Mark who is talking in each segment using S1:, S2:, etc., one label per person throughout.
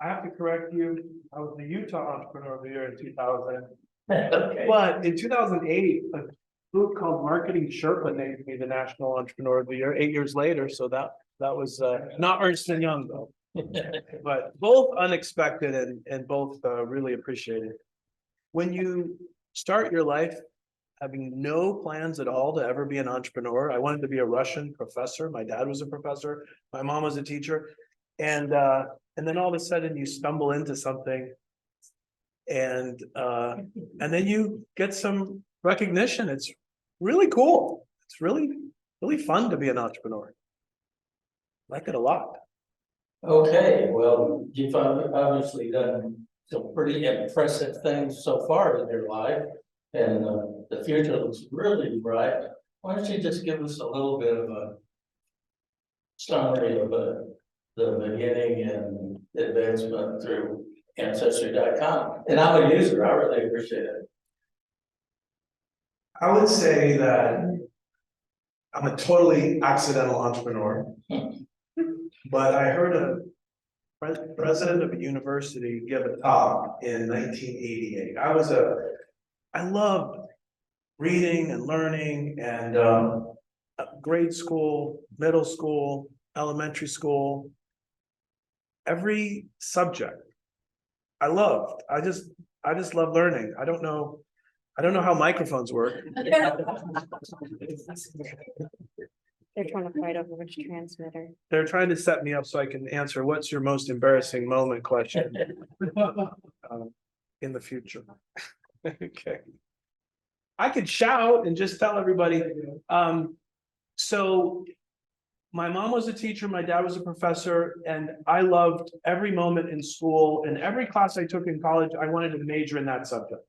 S1: I have to correct you. I was the Utah Entrepreneur of the Year in 2000.
S2: Okay.
S1: But in 2008, a group called Marketing Sherpa named me the National Entrepreneur of the Year 8 years later. So that was not Ernst and Young though, but both unexpected and both really appreciated. When you start your life having no plans at all to ever be an entrepreneur, I wanted to be a Russian professor. My dad was a professor. My mom was a teacher, and then all of a sudden you stumble into something, and then you get some recognition. It's really cool. It's really fun to be an entrepreneur. I like it a lot.
S2: Okay, well, you've obviously done some pretty impressive things so far in your life, and the future looks really bright. Why don't you just give us a little bit of a summary of the beginning and advancement through Ancestry.com? And I'm a user, I really appreciate it.
S1: I would say that I'm a totally accidental entrepreneur, but I heard a president of a university give a talk in 1988. I loved reading and learning, and grade school, middle school, elementary school, every subject I loved. I just love learning. I don't know how microphones work.
S3: They're trying to fight over which transmitter.
S1: They're trying to set me up so I can answer what's your most embarrassing moment question in the future. Okay. I could shout and just tell everybody. So my mom was a teacher, my dad was a professor, and I loved every moment in school, and every class I took in college, I wanted to major in that subject.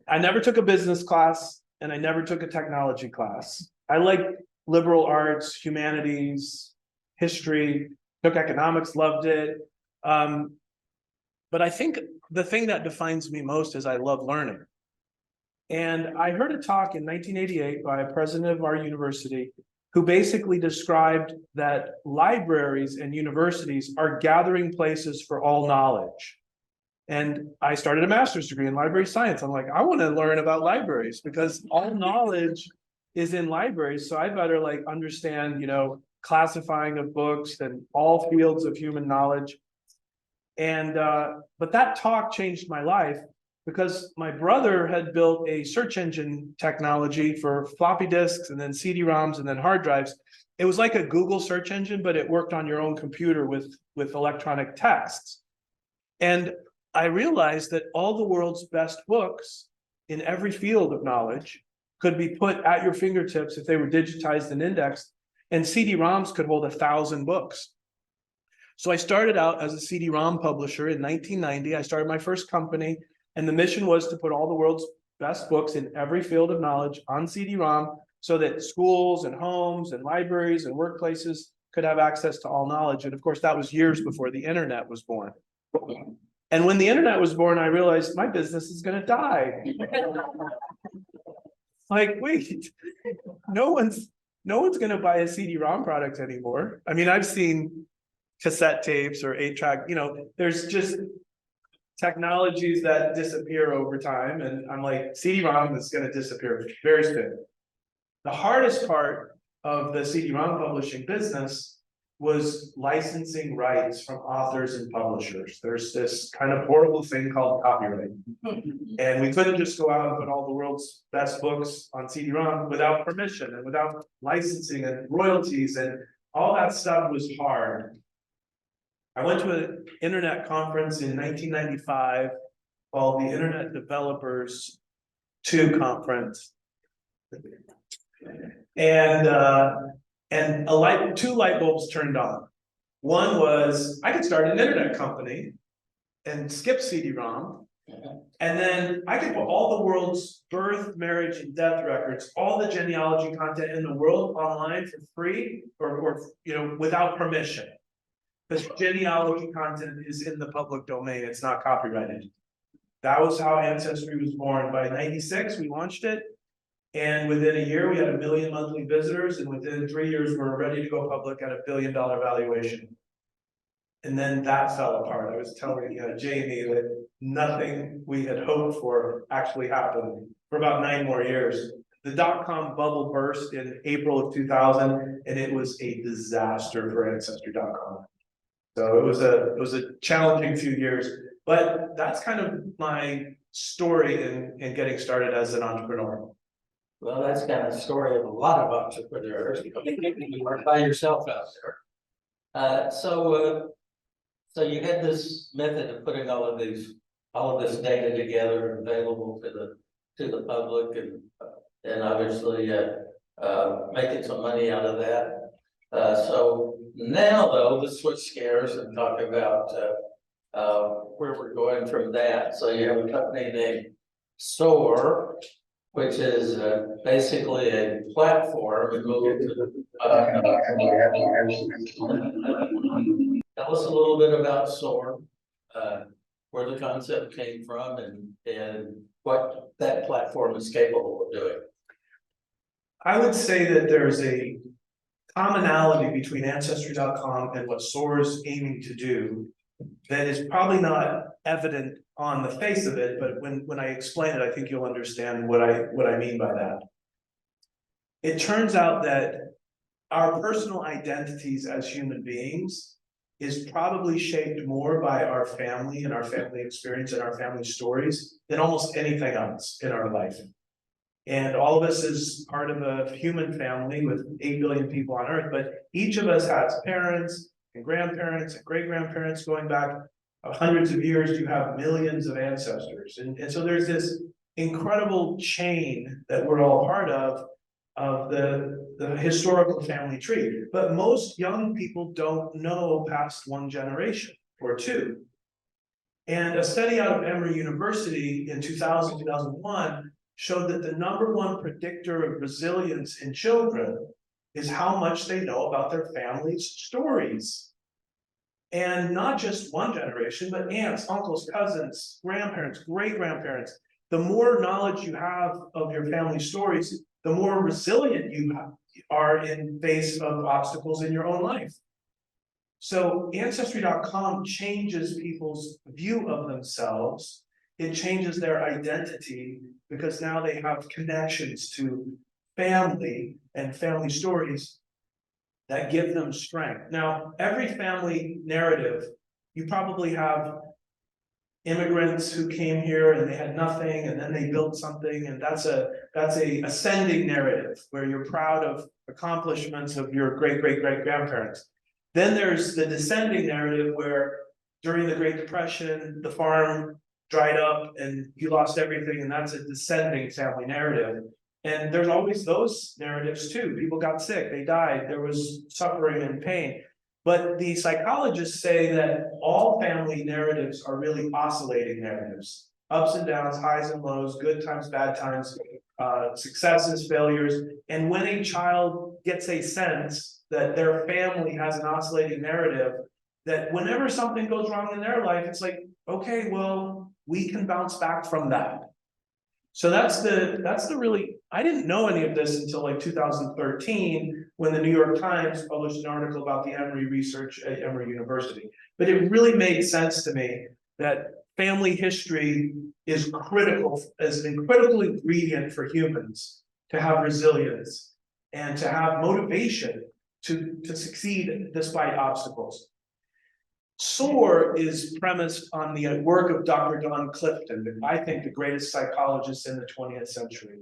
S1: I never took a business class, and I never took a technology class. I liked liberal arts, humanities, history, took economics, loved it. But I think the thing that defines me most is I love learning. And I heard a talk in 1988 by a president of our university who basically described that libraries and universities are gathering places for all knowledge. And I started a master's degree in library science. I'm like, I want to learn about libraries because all knowledge is in libraries. So I better like understand, classifying of books and all fields of human knowledge. And, but that talk changed my life because my brother had built a search engine technology for floppy disks and then CD-ROMs and then hard drives. It was like a Google search engine, but it worked on your own computer with electronic texts. And I realized that all the world's best books in every field of knowledge could be put at your fingertips if they were digitized and indexed, and CD-ROMs could hold 1,000 books. So I started out as a CD-ROM publisher in 1990. I started my first company, and the mission was to put all the world's best books in every field of knowledge on CD-ROM so that schools and homes and libraries and workplaces could have access to all knowledge. And of course, that was years before the internet was born. And when the internet was born, I realized my business is going to die. Like, wait, no one's going to buy a CD-ROM product anymore. I mean, I've seen cassette tapes or 8-track, there's just technologies that disappear over time. And I'm like, CD-ROM is going to disappear very soon. The hardest part of the CD-ROM publishing business was licensing rights from authors and publishers. There's this kind of horrible thing called copyright. And we couldn't just go out and put all the world's best books on CD-ROM without permission and without licensing and royalties, and all that stuff was hard. I went to an internet conference in 1995 called the Internet Developers 2 Conference. And two light bulbs turned on. One was I could start an internet company and skip CD-ROM. And then I could put all the world's birth, marriage, and death records, all the genealogy content in the world online for free or without permission. Because genealogy content is in the public domain, it's not copyrighted. That was how Ancestry was born. By 96, we launched it. And within a year, we had 1 million monthly visitors. And within 3 years, we're ready to go public at $1 billion valuation. And then that fell apart. I was telling Jamie that nothing we had hoped for actually happened for about 9 more years. The dot-com bubble burst in April of 2000, and it was a disaster for Ancestry.com. So it was a challenging few years, but that's kind of my story in getting started as an entrepreneur.
S2: Well, that's kind of the story of a lot of entrepreneurs. You are by yourself out there. So you had this method of putting all of this data together and available to the public, and obviously making some money out of that. So now though, let's switch gears and talk about where we're going from that. So you have a company named SOAR, which is basically a platform. Tell us a little bit about SOAR, where the concept came from, and what that platform is capable of doing.
S1: I would say that there's a commonality between Ancestry.com and what SOAR is aiming to do that is probably not evident on the face of it, but when I explain it, I think you'll understand what I mean by that. It turns out that our personal identities as human beings is probably shaped more by our family and our family experience and our family stories than almost anything else in our life. And all of us is part of a human family with 8 billion people on Earth, but each of us has parents and grandparents and great-grandparents going back hundreds of years. You have millions of ancestors. And so there's this incredible chain that we're all part of the historical family tree. But most young people don't know past one generation or two. And a study out of Emory University in 2000, 2001 showed that the #1 predictor of resilience in children is how much they know about their family's stories. And not just one generation, but aunts, uncles, cousins, grandparents, great-grandparents. The more knowledge you have of your family stories, the more resilient you are in face of obstacles in your own life. So Ancestry.com changes people's view of themselves. It changes their identity because now they have connections to family and family stories that give them strength. Now, every family narrative, you probably have immigrants who came here and they had nothing and then they built something, and that's a ascending narrative where you're proud of accomplishments of your great-great-great-grandparents. Then there's the descending narrative where during the Great Depression, the farm dried up and you lost everything, and that's a descending family narrative. And there's always those narratives too. People got sick, they died, there was suffering and pain. But the psychologists say that all family narratives are really oscillating narratives. Ups and downs, highs and lows, good times, bad times, successes, failures. And when a child gets a sense that their family has an oscillating narrative, that whenever something goes wrong in their life, it's like, okay, well, we can bounce back from that. So that's the really, I didn't know any of this until like 2013, when the New York Times published an article about the Emory research at Emory University. But it really made sense to me that family history is critical, as an critical ingredient for humans to have resilience and to have motivation to succeed despite obstacles. SOAR is premised on the work of Dr. Don Clifton, I think the greatest psychologist in the 20th century.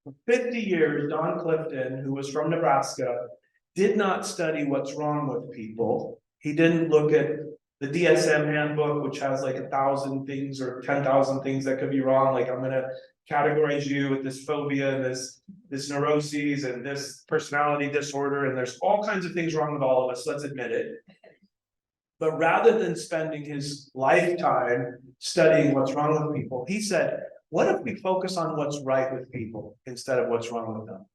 S1: For 50 years, Don Clifton, who was from Nebraska, did not study what's wrong with people. He didn't look at the DSM handbook, which has like 1,000 things or 10,000 things that could be wrong. Like, I'm going to categorize you with this phobia and this neuroses and this personality disorder. And there's all kinds of things wrong with all of us. Let's admit it. But rather than spending his lifetime studying what's wrong with people, he said, what if we focus on what's right with people instead of what's wrong with them?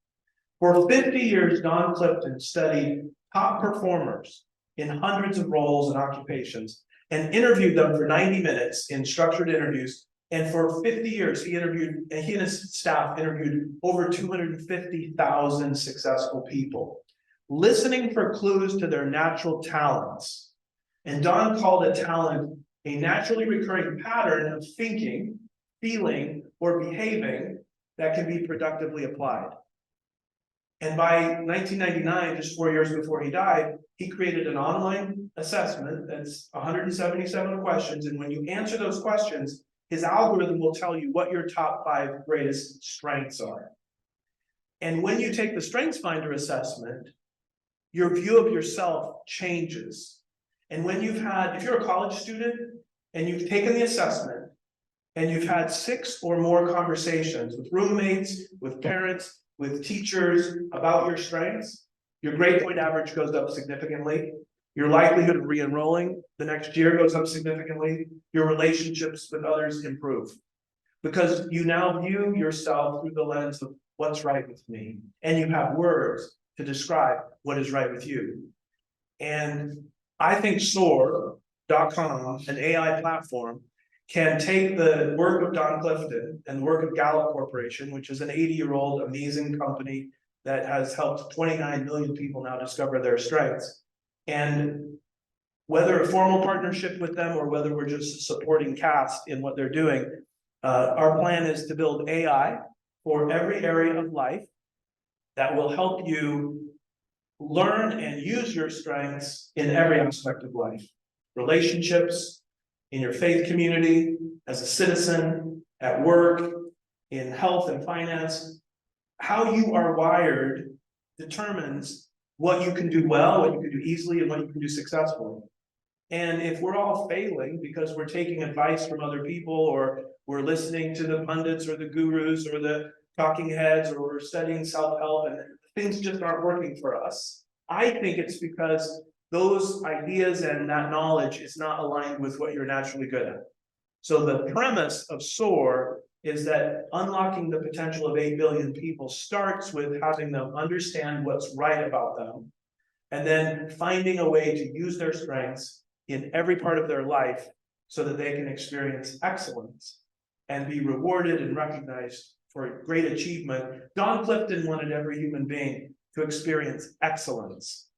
S1: For 50 years, Don Clifton studied top performers in hundreds of roles and occupations and interviewed them for 90 minutes in structured interviews. And for 50 years, he and his staff interviewed over 250,000 successful people, listening for clues to their natural talents And Don called a talent a naturally recurring pattern of thinking, feeling, or behaving that can be productively applied. And by 1999, just 4 years before he died, he created an online assessment that's 177 questions. And when you answer those questions, his algorithm will tell you what your top 5 greatest strengths are. And when you take the Strengths Finder assessment, your view of yourself changes. And when if you're a college student and you've taken the assessment and you've had 6 or more conversations with roommates, with parents, with teachers about your strengths, your grade point average goes up significantly. Your likelihood of re-enrolling the next year goes up significantly. Your relationships with others improve because you now view yourself through the lens of what's right with me. And you have words to describe what is right with you. And I think soar.com, an AI platform, can take the work of Don Clifton and the work of Gallup Corporation, which is an 80-year-old amazing company that has helped 29 million people now discover their strengths. And whether a formal partnership with them or whether we're just supporting CAST in what they're doing, our plan is to build AI for every area of life that will help you learn and use your strengths in every aspect of life. Relationships, in your faith community, as a citizen, at work, in health and finance. How you are wired determines what you can do well, what you can do easily, and what you can do successfully. And if we're all failing because we're taking advice from other people, or we're listening to the pundits or the gurus or the talking heads, or we're studying self-help and things just aren't working for us, I think it's because those ideas and that knowledge is not aligned with what you're naturally good at. So the premise of SOAR is that unlocking the potential of 8 billion people starts with having them understand what's right about them, and then finding a way to use their strengths in every part of their life so that they can experience excellence and be rewarded and recognized for great achievement. Don Clifton wanted every human being to experience excellence.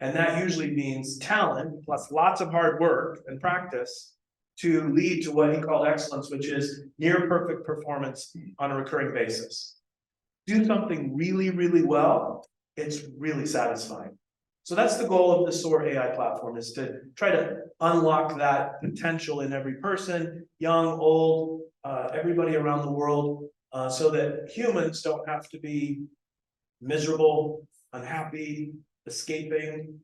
S1: And that usually means talent plus lots of hard work and practice to lead to what he called excellence, which is near perfect performance on a recurring basis. Do something really, really well, it's really satisfying. So that's the goal of the SOAR AI platform, is to try to unlock that potential in every person, young, old, everybody around the world, so that humans don't have to be miserable, unhappy, escaping,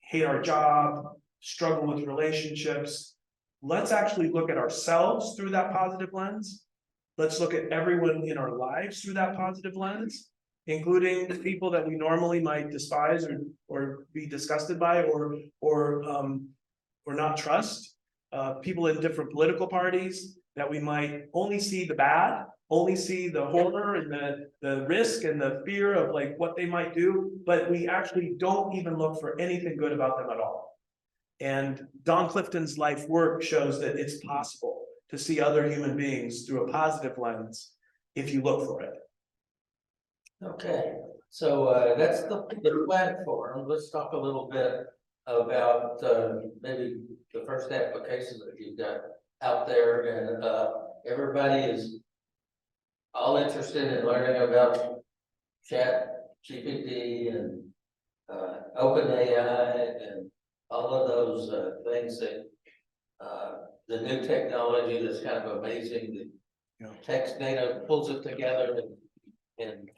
S1: hate our job, struggle with relationships. Let's actually look at ourselves through that positive lens. Let's look at everyone in our lives through that positive lens, including people that we normally might despise or be disgusted by or not trust. People in different political parties that we might only see the bad, only see the horror and the risk and the fear of like what they might do, but we actually don't even look for anything good about them at all. And Don Clifton's life work shows that it's possible to see other human beings through a positive lens if you look for it.
S2: Okay, so that's the platform. Let's talk a little bit about maybe the first applications that you've got out there, and everybody is all interested in learning about Chat GPT and OpenAI and all of those things that the new technology that's kind of amazing. The text data pulls it together and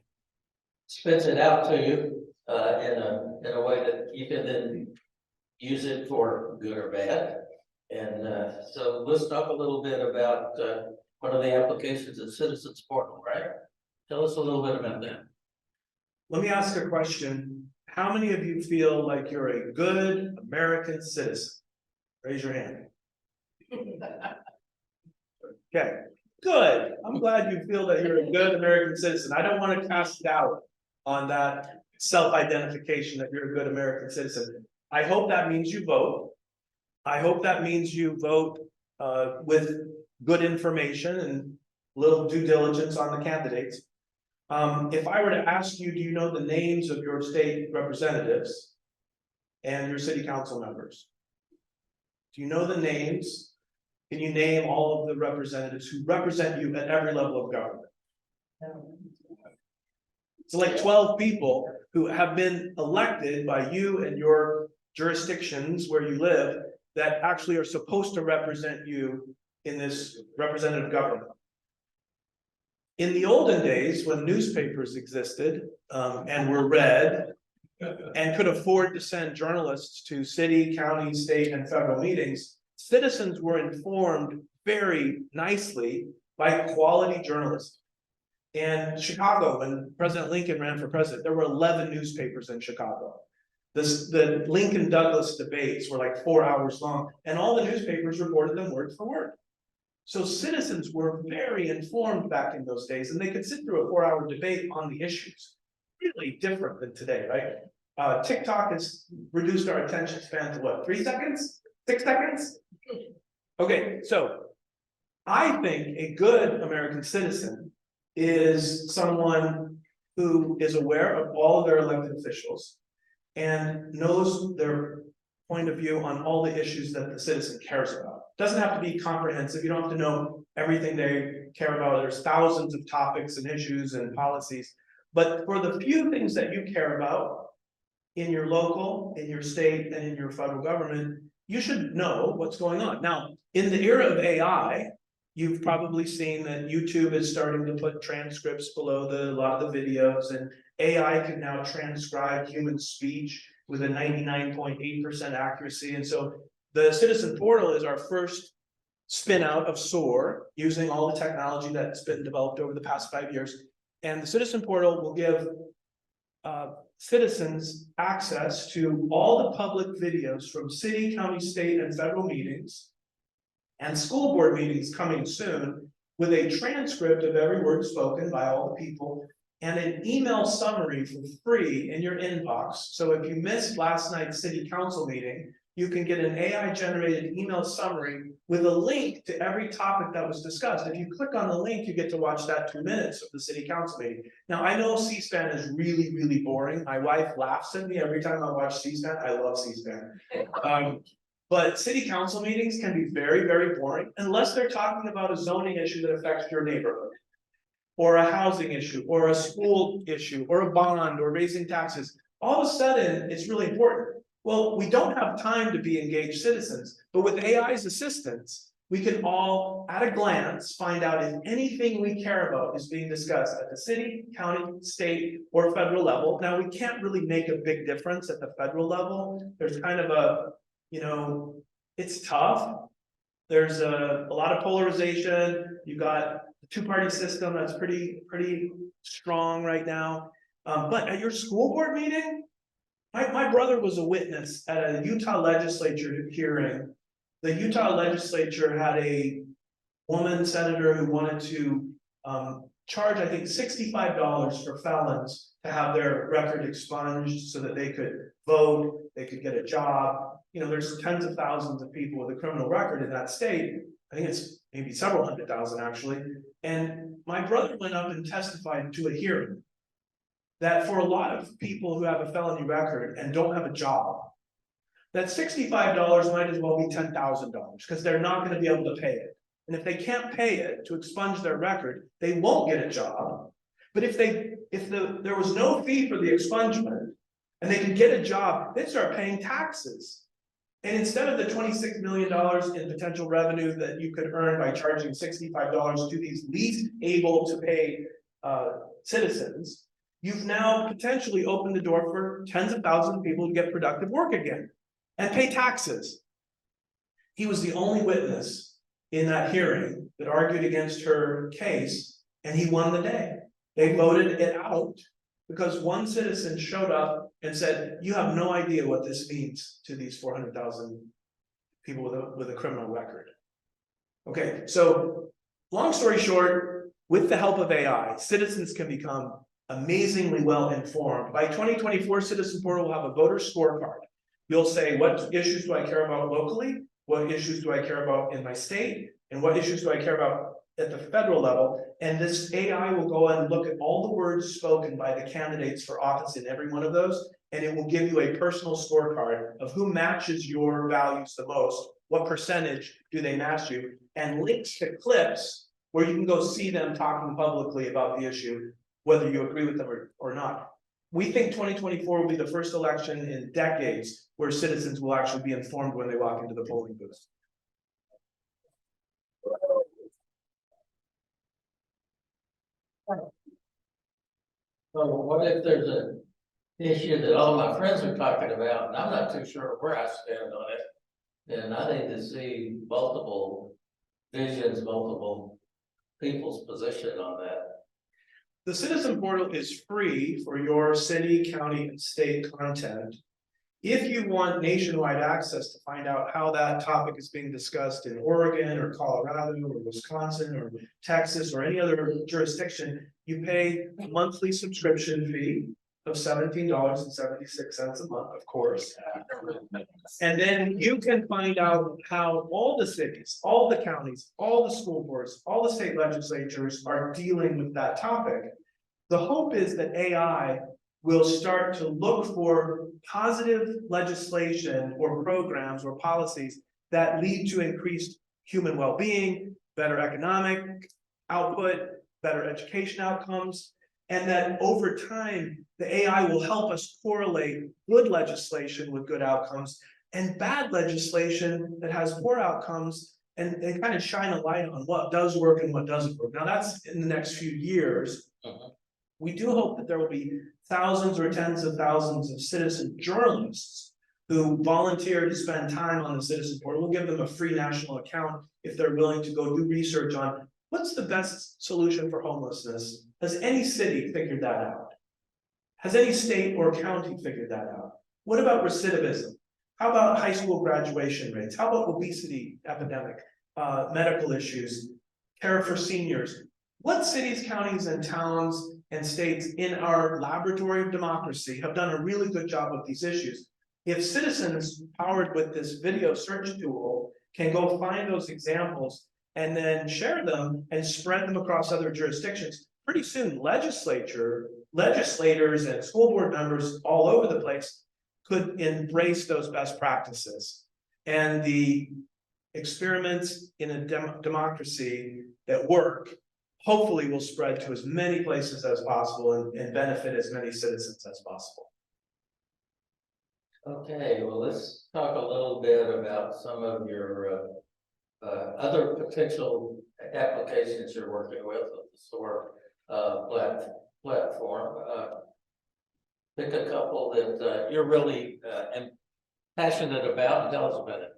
S2: spits it out to you in a way that you can then use it for good or bad. And so let's talk a little bit about one of the applications of Citizens Portal, right? Tell us a little bit about that.
S1: Let me ask a question. How many of you feel like you're a good American citizen? Raise your hand. Okay, good. I'm glad you feel that you're a good American citizen. I don't want to cast doubt on that self-identification that you're a good American citizen. I hope that means you vote. I hope that means you vote with good information and little due diligence on the candidates. If I were to ask you, do you know the names of your state representatives and your city council members? Do you know the names? Can you name all of the representatives who represent you at every level of government? It's like 12 people who have been elected by you and your jurisdictions where you live that actually are supposed to represent you in this representative government. In the olden days, when newspapers existed and were read and could afford to send journalists to city, county, state, and federal meetings, citizens were informed very nicely by quality journalism. In Chicago, when President Lincoln ran for president, there were 11 newspapers in Chicago. The Lincoln-Douglas debates were like 4 hours long, and all the newspapers reported them word for word. So citizens were very informed back in those days, and they could sit through a 4-hour debate on the issues. Really different than today, right? TikTok has reduced our attention span to what, 3 seconds? 6 seconds? Okay, so I think a good American citizen is someone who is aware of all of their elected officials and knows their point of view on all the issues that the citizen cares about. Doesn't have to be comprehensive. You don't have to know everything they care about. There's thousands of topics and issues and policies. But for the few things that you care about in your local, in your state, and in your federal government, you should know what's going on. Now, in the era of AI, you've probably seen that YouTube is starting to put transcripts below a lot of the videos, and AI can now transcribe human speech with a 99.8% accuracy. And so the Citizen Portal is our first spin out of SOAR using all the technology that's been developed over the past 5 years. And the Citizen Portal will give citizens access to all the public videos from city, county, state, and federal meetings and school board meetings coming soon, with a transcript of every word spoken by all the people and an email summary for free in your inbox. So if you missed last night's city council meeting, you can get an AI generated email summary with a link to every topic that was discussed. If you click on the link, you get to watch that 2 minutes of the city council meeting. Now, I know C-SPAN is really, really boring. My wife laughs at me every time I watch C-SPAN. I love C-SPAN. But city council meetings can be very, very boring unless they're talking about a zoning issue that affects your neighborhood, or a housing issue, or a school issue, or a bond, or raising taxes. All of a sudden, it's really important. Well, we don't have time to be engaged citizens, but with AI's assistance, we can all, at a glance, find out if anything we care about is being discussed at the city, county, state, or federal level. Now, we can't really make a big difference at the federal level. There's kind of a, it's tough. There's a lot of polarization. You got the two-party system that's pretty strong right now. But at your school board meeting, my brother was a witness at a Utah legislature hearing. The Utah legislature had a woman senator who wanted to charge, I think, $65 for felons to have their record expunged so that they could vote, they could get a job. There's tens of thousands of people with a criminal record in that state. I think it's maybe several 100,000 actually. And my brother went up and testified to a hearing that for a lot of people who have a felony record and don't have a job, that $65 might as well be $10,000 because they're not going to be able to pay it. And if they can't pay it to expunge their record, they won't get a job. But if there was no fee for the expungement and they could get a job, they'd start paying taxes. And instead of the $26 million in potential revenue that you could earn by charging $65 to these least able to pay citizens, you've now potentially opened the door for tens of thousands of people to get productive work again and pay taxes. He was the only witness in that hearing that argued against her case, and he won the day. They voted it out because one citizen showed up and said, you have no idea what this means to these 400,000 people with a criminal record. Okay, so long story short, with the help of AI, citizens can become amazingly well informed. By 2024, Citizen Portal will have a voter scorecard. You'll say, what issues do I care about locally? What issues do I care about in my state? And what issues do I care about at the federal level? And this AI will go and look at all the words spoken by the candidates for office in every one of those, and it will give you a personal scorecard of who matches your values the most what percentage do they master you, and links to clips where you can go see them talking publicly about the issue, whether you agree with them or not. We think 2024 will be the first election in decades where citizens will actually be informed when they walk into the polling booth.
S2: So what if there's an issue that all my friends are talking about, and I'm not too sure where I stand on it? And I need to see multiple visions, multiple people's position on that.
S1: The citizen portal is free for your city, county, and state content. If you want nationwide access to find out how that topic is being discussed in Oregon or Colorado or Wisconsin or Texas or any other jurisdiction, you pay a monthly subscription fee of $17.76 a month, of course. And then you can find out how all the cities, all the counties, all the school boards, all the state legislatures are dealing with that topic. The hope is that AI will start to look for positive legislation or programs or policies that lead to increased human well-being, better economic output, better education outcomes, and that over time, the AI will help us correlate good legislation with good outcomes and bad legislation that has poor outcomes and kind of shine a light on what does work and what doesn't work. Now that's in the next few years. We do hope that there will be thousands or tens of thousands of citizen journalists who volunteer to spend time on the citizen portal. We'll give them a free national account if they're willing to go do research on what's the best solution for homelessness. Has any city figured that out? Has any state or county figured that out? What about recidivism? How about high school graduation rates? How about obesity epidemic, medical issues, care for seniors? What cities, counties, and towns and states in our laboratory of democracy have done a really good job with these issues? If citizens powered with this video search tool can go find those examples and then share them and spread them across other jurisdictions, pretty soon legislators and school board members all over the place could embrace those best practices. And the experiments in a democracy that work hopefully will spread to as many places as possible and benefit as many citizens as possible.
S2: Okay, well, let's talk a little bit about some of your other potential applications you're working with the SOAR platform. Pick a couple that you're really passionate about and tell us about it.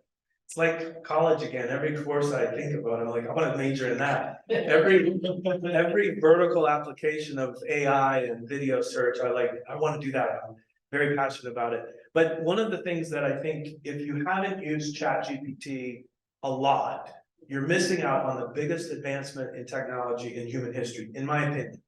S1: It's like college again. Every course I think about, I'm like, I want to major in that. Every vertical application of AI and video search, I want to do that. I'm very passionate about it. But one of the things that I think, if you haven't used ChatGPT a lot, you're missing out on the biggest advancement in technology in human history, in my opinion.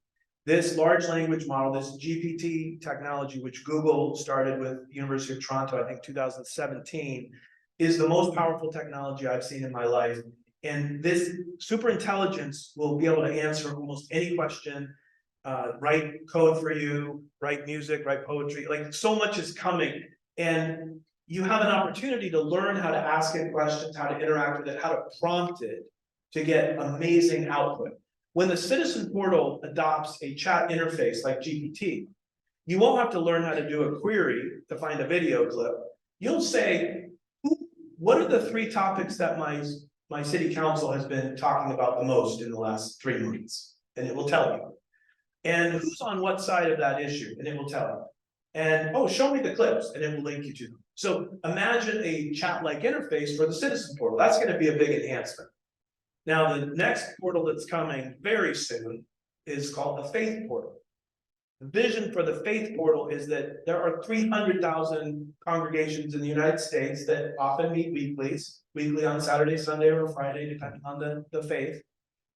S1: This large language model, this GPT technology, which Google started with the University of Toronto, I think 2017, is the most powerful technology I've seen in my life. And this super intelligence will be able to answer almost any question, write code for you, write music, write poetry, like so much is coming. And you have an opportunity to learn how to ask it questions, how to interact with it, how to prompt it to get amazing output. When the citizen portal adopts a chat interface like GPT, you won't have to learn how to do a query to find a video clip. You'll say, what are the 3 topics that my city council has been talking about the most in the last 3 months? And it will tell you. And who's on what side of that issue? And it will tell you. And, oh, show me the clips, and it will link you to them. So imagine a chat-like interface for the citizen portal. That's going to be a big enhancement. Now, the next portal that's coming very soon is called the Faith Portal. The vision for the Faith Portal is that there are 300,000 congregations in the United States that often meet weekly on Saturday, Sunday, or Friday, depending on the faith.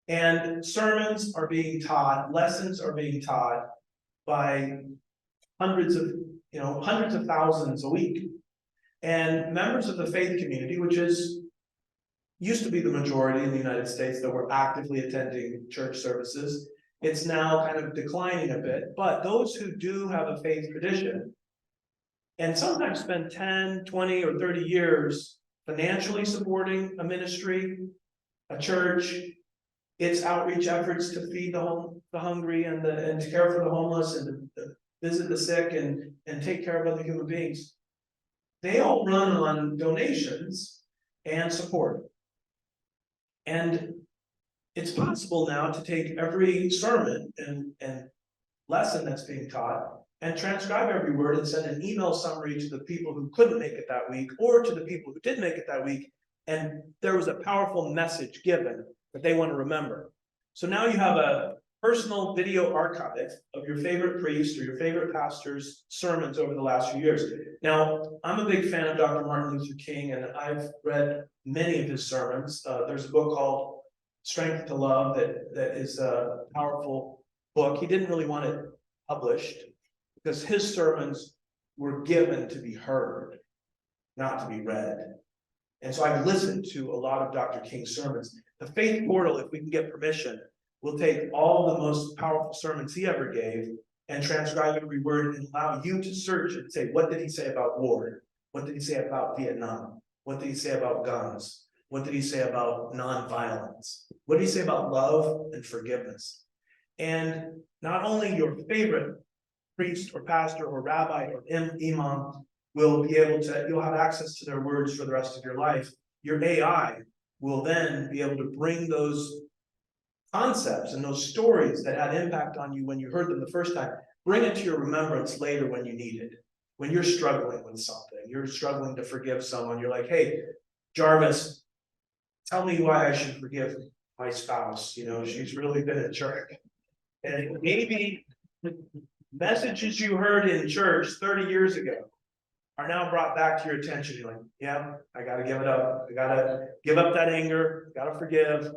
S1: And sermons are being taught, lessons are being taught by hundreds of thousands a week. And members of the faith community, which used to be the majority in the United States that were actively attending church services, it's now kind of declining a bit. But those who do have a faith tradition and sometimes spend 10, 20, or 30 years financially supporting a ministry, a church. It's outreach efforts to feed the hungry and to care for the homeless and to visit the sick and take care of other human beings. They all run on donations and support. And it's possible now to take every sermon and lesson that's being taught and transcribe every word and send an email summary to the people who couldn't make it that week or to the people who did make it that week. And there was a powerful message given that they want to remember. So now you have a personal video archive of your favorite priest or your favorite pastor's sermons over the last few years. Now, I'm a big fan of Dr. Martin Luther King, and I've read many of his sermons. There's a book called Strength to Love that is a powerful book. He didn't really want it published because his sermons were given to be heard, not to be read. And so I've listened to a lot of Dr. King's sermons. The Faith Portal, if we can get permission, will take all the most powerful sermons he ever gave and transcribe every word and allow you to search and say, what did he say about war? What did he say about Vietnam? What did he say about guns? What did he say about nonviolence? What did he say about love and forgiveness? And not only your favorite priest or pastor or rabbi or imam will be able to, you'll have access to their words for the rest of your life. Your AI will then be able to bring those concepts and those stories that had impact on you when you heard them the first time, bring it to your remembrance later when you need it. When you're struggling with something, you're struggling to forgive someone, you're like, hey, Jarvis, tell me why I should forgive my spouse. You know, she's really been a jerk. And maybe messages you heard in church 30 years ago are now brought back to your attention. You're like, yeah, I got to give it up. I got to give up that anger. Got to forgive.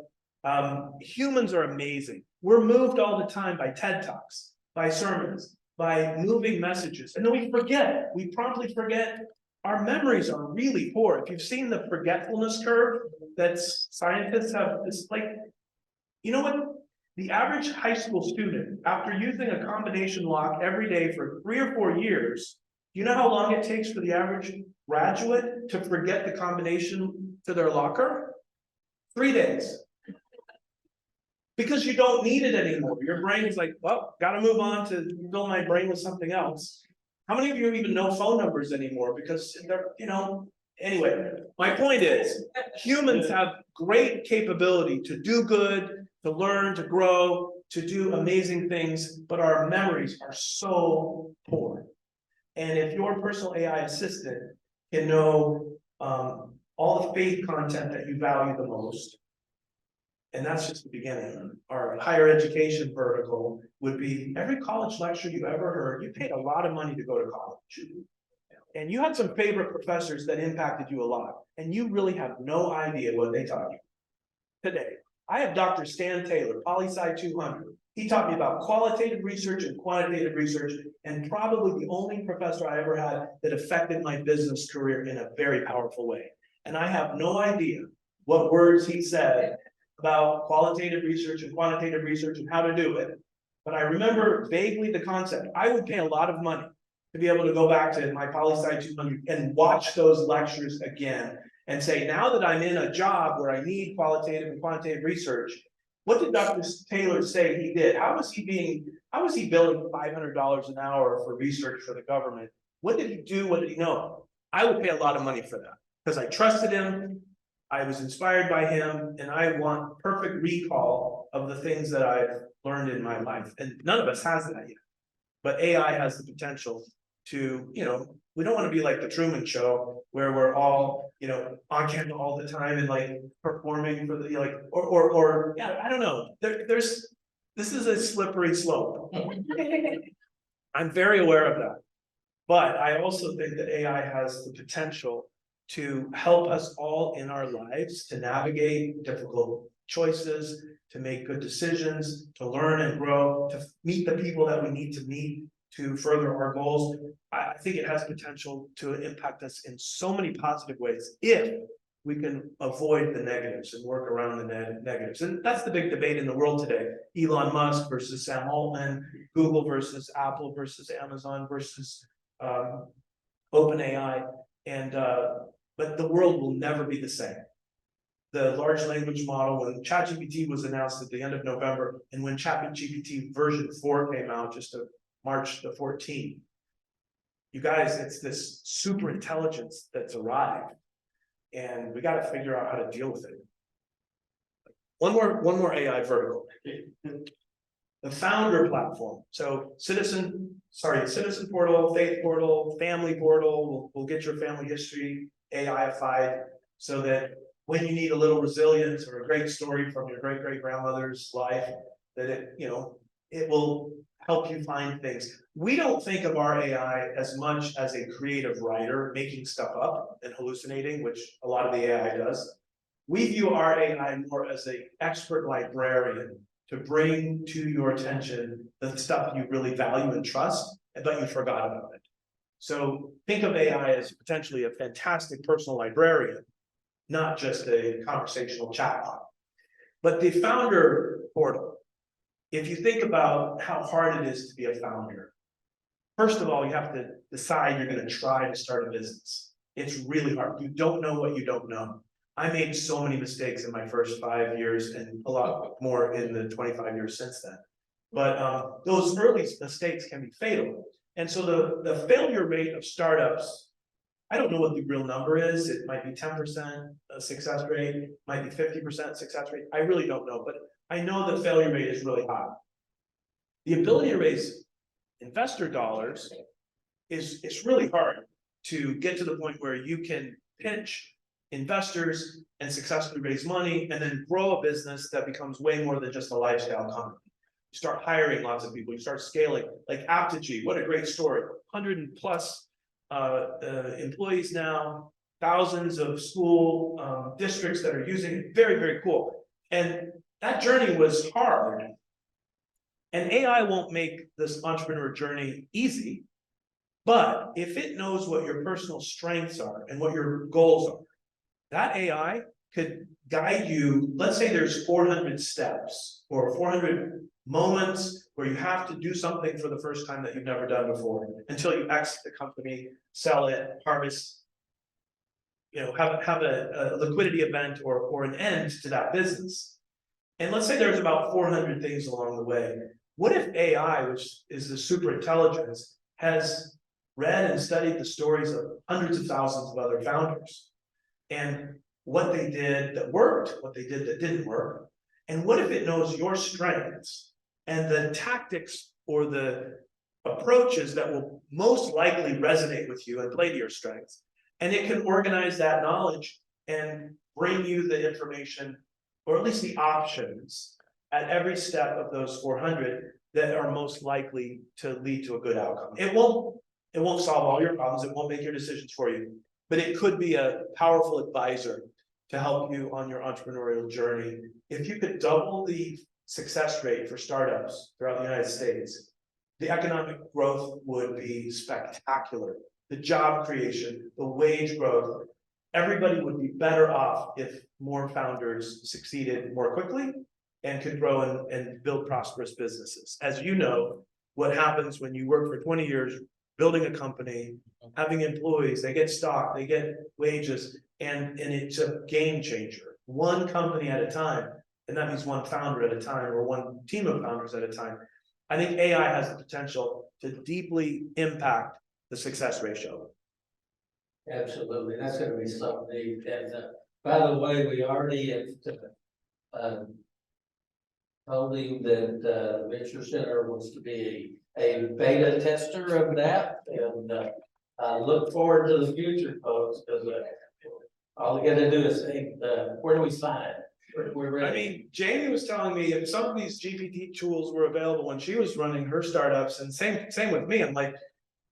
S1: Humans are amazing. We're moved all the time by TED Talks, by sermons, by moving messages. And then we forget. We promptly forget. Our memories are really poor. If you've seen the forgetfulness curve that scientists have, it's like, you know what? The average high school student, after using a combination lock every day for 3 or 4 years, do you know how long it takes for the average graduate to forget the combination to their locker? 3 days. Because you don't need it anymore. Your brain is like, well, got to move on to fill my brain with something else. How many of you even know phone numbers anymore? Because they're, you know, anyway, my point is humans have great capability to do good, to learn, to grow, to do amazing things, but our memories are so poor. And if your personal AI assistant can know all the faith content that you value the most, and that's just the beginning. Our higher education vertical would be every college lecture you ever heard. You paid a lot of money to go to college. And you had some favorite professors that impacted you a lot. And you really have no idea what they taught you. Today, I have Dr. Stan Taylor, Poli-Sci 200. He taught me about qualitative research and quantitative research, and probably the only professor I ever had that affected my business career in a very powerful way. And I have no idea what words he said about qualitative research and quantitative research and how to do it. But I remember vaguely the concept. I would pay a lot of money to be able to go back to my Poli-Sci 200 and watch those lectures again and say, now that I'm in a job where I need qualitative and quantitative research, what did Dr. Taylor say he did? How was he billing $500 an hour for research for the government? What did he do? What did he know? I would pay a lot of money for that because I trusted him. I was inspired by him, and I want perfect recall of the things that I've learned in my life. And none of us has that yet. But AI has the potential to, you know, we don't want to be like the Truman Show where we're all, you know, on camera all the time and like performing for the, like, or yeah, I don't know. This is a slippery slope. I'm very aware of that. But I also think that AI has the potential to help us all in our lives to navigate difficult choices, to make good decisions, to learn and grow, to meet the people that we need to meet to further our goals. I think it has potential to impact us in so many positive ways if we can avoid the negatives and work around the negatives. And that's the big debate in the world today. Elon Musk versus Sam Altman, Google versus Apple versus Amazon versus OpenAI. And but the world will never be the same. The large language model, when ChatGPT was announced at the end of November, and when ChatGPT version 4 came out just of March the 14th, you guys, it's this super intelligence that's arrived, and we got to figure out how to deal with it. One more AI vertical. The founder platform. So citizen portal, faith portal, family portal, we'll get your family history AI-ified so that when you need a little resilience or a great story from your great-great-grandmother's life, that it will help you find things. We don't think of our AI as much as a creative writer making stuff up and hallucinating, which a lot of the AI does. We view our AI more as an expert librarian to bring to your attention the stuff you really value and trust, but you forgot about it. So think of AI as potentially a fantastic personal librarian, not just a conversational chatbot. But the founder portal, if you think about how hard it is to be a founder, first of all, you have to decide you're going to try to start a business. It's really hard. You don't know what you don't know. I made so many mistakes in my first 5 years and a lot more in the 25 years since then. But those early mistakes can be fatal. And so the failure rate of startups, I don't know what the real number is. It might be 10% success rate, might be 50% success rate. I really don't know, but I know the failure rate is really high. The ability to raise investor dollars it's really hard to get to the point where you can pitch investors and successfully raise money and then grow a business that becomes way more than just a lifestyle company. You start hiring lots of people, you start scaling, like Aptitude, what a great story. 100 plus employees now, thousands of school districts that are using it, very, very cool. And that journey was hard. And AI won't make this entrepreneur journey easy, but if it knows what your personal strengths are and what your goals are, that AI could guide you. Let's say there's 400 steps or 400 moments where you have to do something for the first time that you've never done before until you exit the company, sell it, harvest, have a liquidity event or an end to that business. And let's say there's about 400 things along the way. What if AI, which is the super intelligence, has read and studied the stories of hundreds of thousands of other founders and what they did that worked, what they did that didn't work? And what if it knows your strengths and the tactics or the approaches that will most likely resonate with you and play to your strengths? And it can organize that knowledge and bring you the information, or at least the options, at every step of those 400 that are most likely to lead to a good outcome. It won't solve all your problems, it won't make your decisions for you, but it could be a powerful advisor to help you on your entrepreneurial journey. If you could double the success rate for startups throughout the United States, the economic growth would be spectacular. The job creation, the wage growth, everybody would be better off if more founders succeeded more quickly and could grow and build prosperous businesses. As you know, what happens when you work for 20 years, building a company, having employees, they get stock, they get wages, and it's a game changer. One company at a time, and that means one founder at a time or one team of founders at a time. I think AI has the potential to deeply impact the success ratio.
S2: Absolutely, that's going to be something. And by the way, we already have told him that Venture Center wants to be a beta tester of that, and I look forward to the future, folks, because all we got to do is say, where do we sign? We're ready.
S1: I mean, Jamie was telling me if some of these GPT tools were available when she was running her startups, and same with me. I'm like,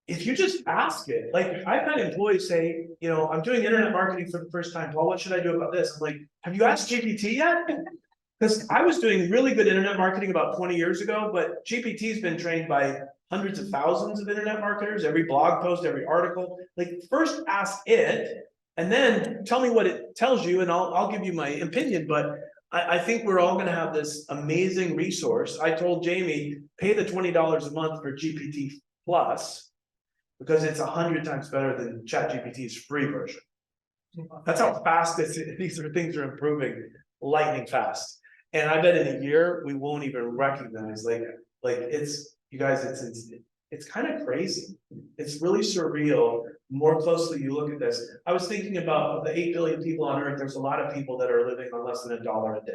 S1: if you just ask it, like I've had employees say, I'm doing internet marketing for the first time, Paul, what should I do about this? I'm like, have you asked GPT yet? Because I was doing really good internet marketing about 20 years ago, but GPT's been trained by hundreds of thousands of internet marketers, every blog post, every article. Like first ask it, and then tell me what it tells you, and I'll give you my opinion. But I think we're all going to have this amazing resource. I told Jamie, pay the $20 a month for GPT Plus, because it's 100 times better than ChatGPT's free version. That's how fast these things are improving, lightning fast. And I bet in a year, we won't even recognize, like it's, you guys, it's kind of crazy. It's really surreal. The more closely you look at this, I was thinking about the 8 billion people on earth, there's a lot of people that are living on less than $1 a day.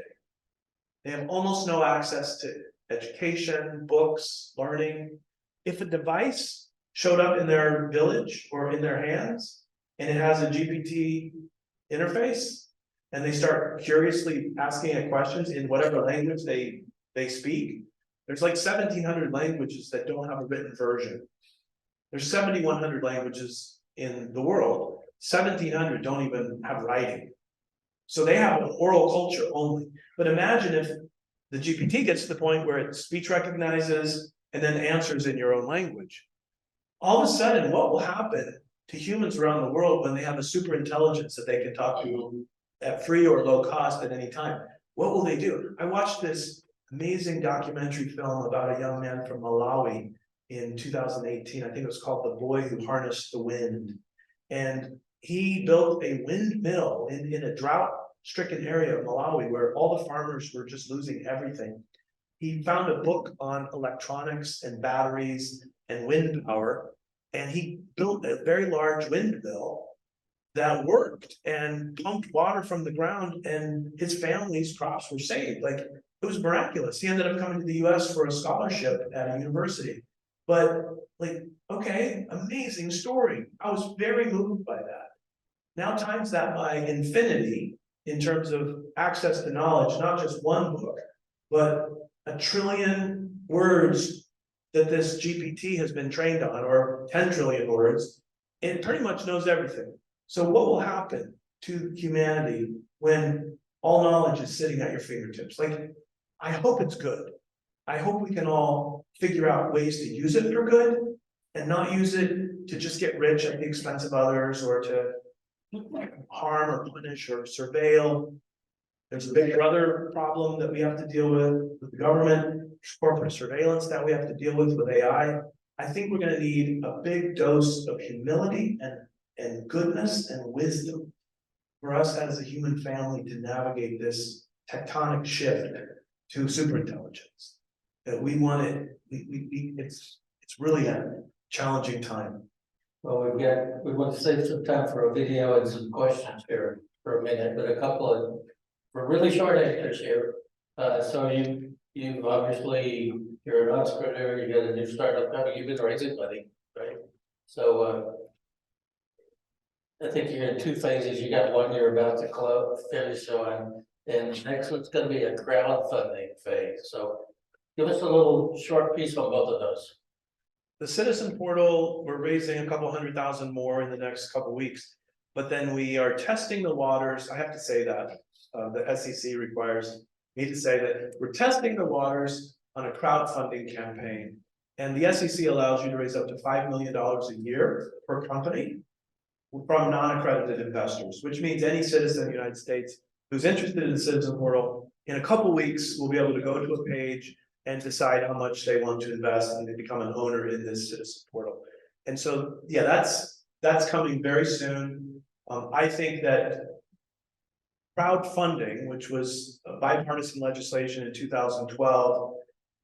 S1: They have almost no access to education, books, learning. If a device showed up in their village or in their hands, and it has a GPT interface, and they start curiously asking it questions in whatever language they speak, there's like 1,700 languages that don't have a written version. There's 7,100 languages in the world. 1,700 don't even have writing. So they have an oral culture only. But imagine if the GPT gets to the point where it speech recognizes and then answers in your own language. All of a sudden, what will happen to humans around the world when they have a super intelligence that they can talk to at free or low cost at any time? What will they do? I watched this amazing documentary film about a young man from Malawi in 2018. I think it was called The Boy Who Harnessed the Wind. And he built a windmill in a drought-stricken area of Malawi where all the farmers were just losing everything. He found a book on electronics and batteries and wind power, and he built a very large windmill that worked and pumped water from the ground, and his family's crops were saved. Like, it was miraculous. He ended up coming to the US for a scholarship at a university. But like, okay, amazing story. I was very moved by that. Now times that by infinity in terms of access to knowledge, not just one book, but 1 trillion words that this GPT has been trained on, or 10 trillion words. It pretty much knows everything. So what will happen to humanity when all knowledge is sitting at your fingertips? Like, I hope it's good. I hope we can all figure out ways to use it for good and not use it to just get rich at the expense of others, or to harm or punish or surveil. There's a big brother problem that we have to deal with the government, corporate surveillance that we have to deal with AI. I think we're going to need a big dose of humility and goodness and wisdom for us as a human family to navigate this tectonic shift to superintelligence. That we want it, it's really a challenging time.
S2: Well, we want to save some time for a video and some questions here for a minute, but a couple of, for really short answers here. So you've obviously, you're an entrepreneur, you got a new startup company, you've been raising money, right? So, I think you're in 2 phases. You got one you're about to finish on, and next one's gonna be a crowdfunding phase. So give us a little short piece on both of those.
S1: The citizen portal, we're raising a couple 100,000 more in the next couple weeks, but then we are testing the waters. I have to say that the SEC requires me to say that we're testing the waters on a crowdfunding campaign. And the SEC allows you to raise up to $5 million a year per company from non-accredited investors, which means any citizen in the United States who's interested in the citizen portal, in a couple weeks, will be able to go to a page and decide how much they want to invest, and they become an owner in this citizen portal. And so, yeah, that's coming very soon. I think that crowdfunding, which was a bipartisan legislation in 2012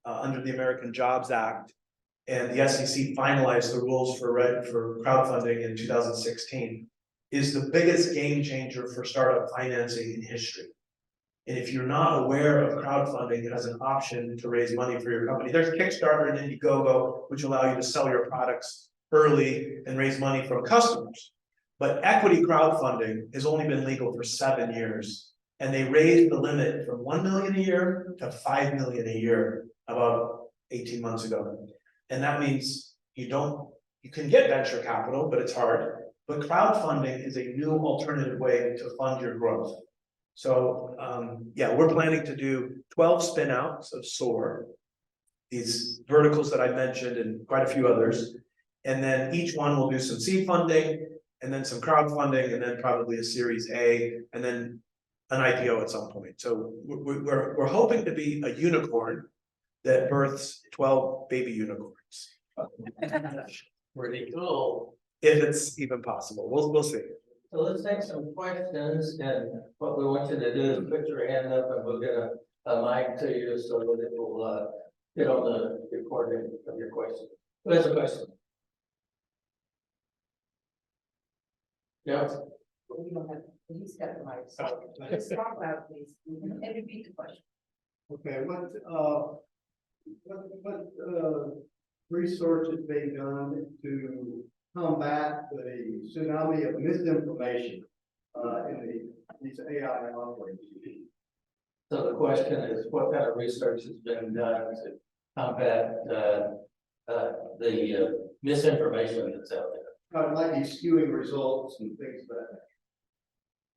S1: under the American Jobs Act, and the SEC finalized the rules for crowdfunding in 2016, is the biggest game changer for startup financing in history. And if you're not aware of crowdfunding as an option to raise money for your company, there's Kickstarter and Indiegogo, which allow you to sell your products early and raise money from customers. But equity crowdfunding has only been legal for 7 years. And they raised the limit from 1 million a year to 5 million a year about 18 months ago. And that means you can get venture capital, but it's hard. But crowdfunding is a new alternative way to fund your growth. So yeah, we're planning to do 12 spin-outs of SOAR, these verticals that I mentioned and quite a few others. And then each one will do some seed funding, and then some crowdfunding, and then probably a Series A, and then an IPO at some point. So we're hoping to be a unicorn that births 12 baby unicorns.
S2: Pretty cool.
S1: If it's even possible, we'll see.
S2: So let's take some questions, and what we want you to do is put your hand up and we'll get a mic to you so that it will, get on the recording of your question. Who has a question? Yeah.
S4: We don't have, he's got the mic, so just talk loud, please, and repeat the question.
S5: Okay, research is being done to combat the tsunami of misinformation, these AI offerings?
S2: So the question is, what kind of research has been done to combat, the misinformation that's out there?
S5: Like these skewing results and things like that.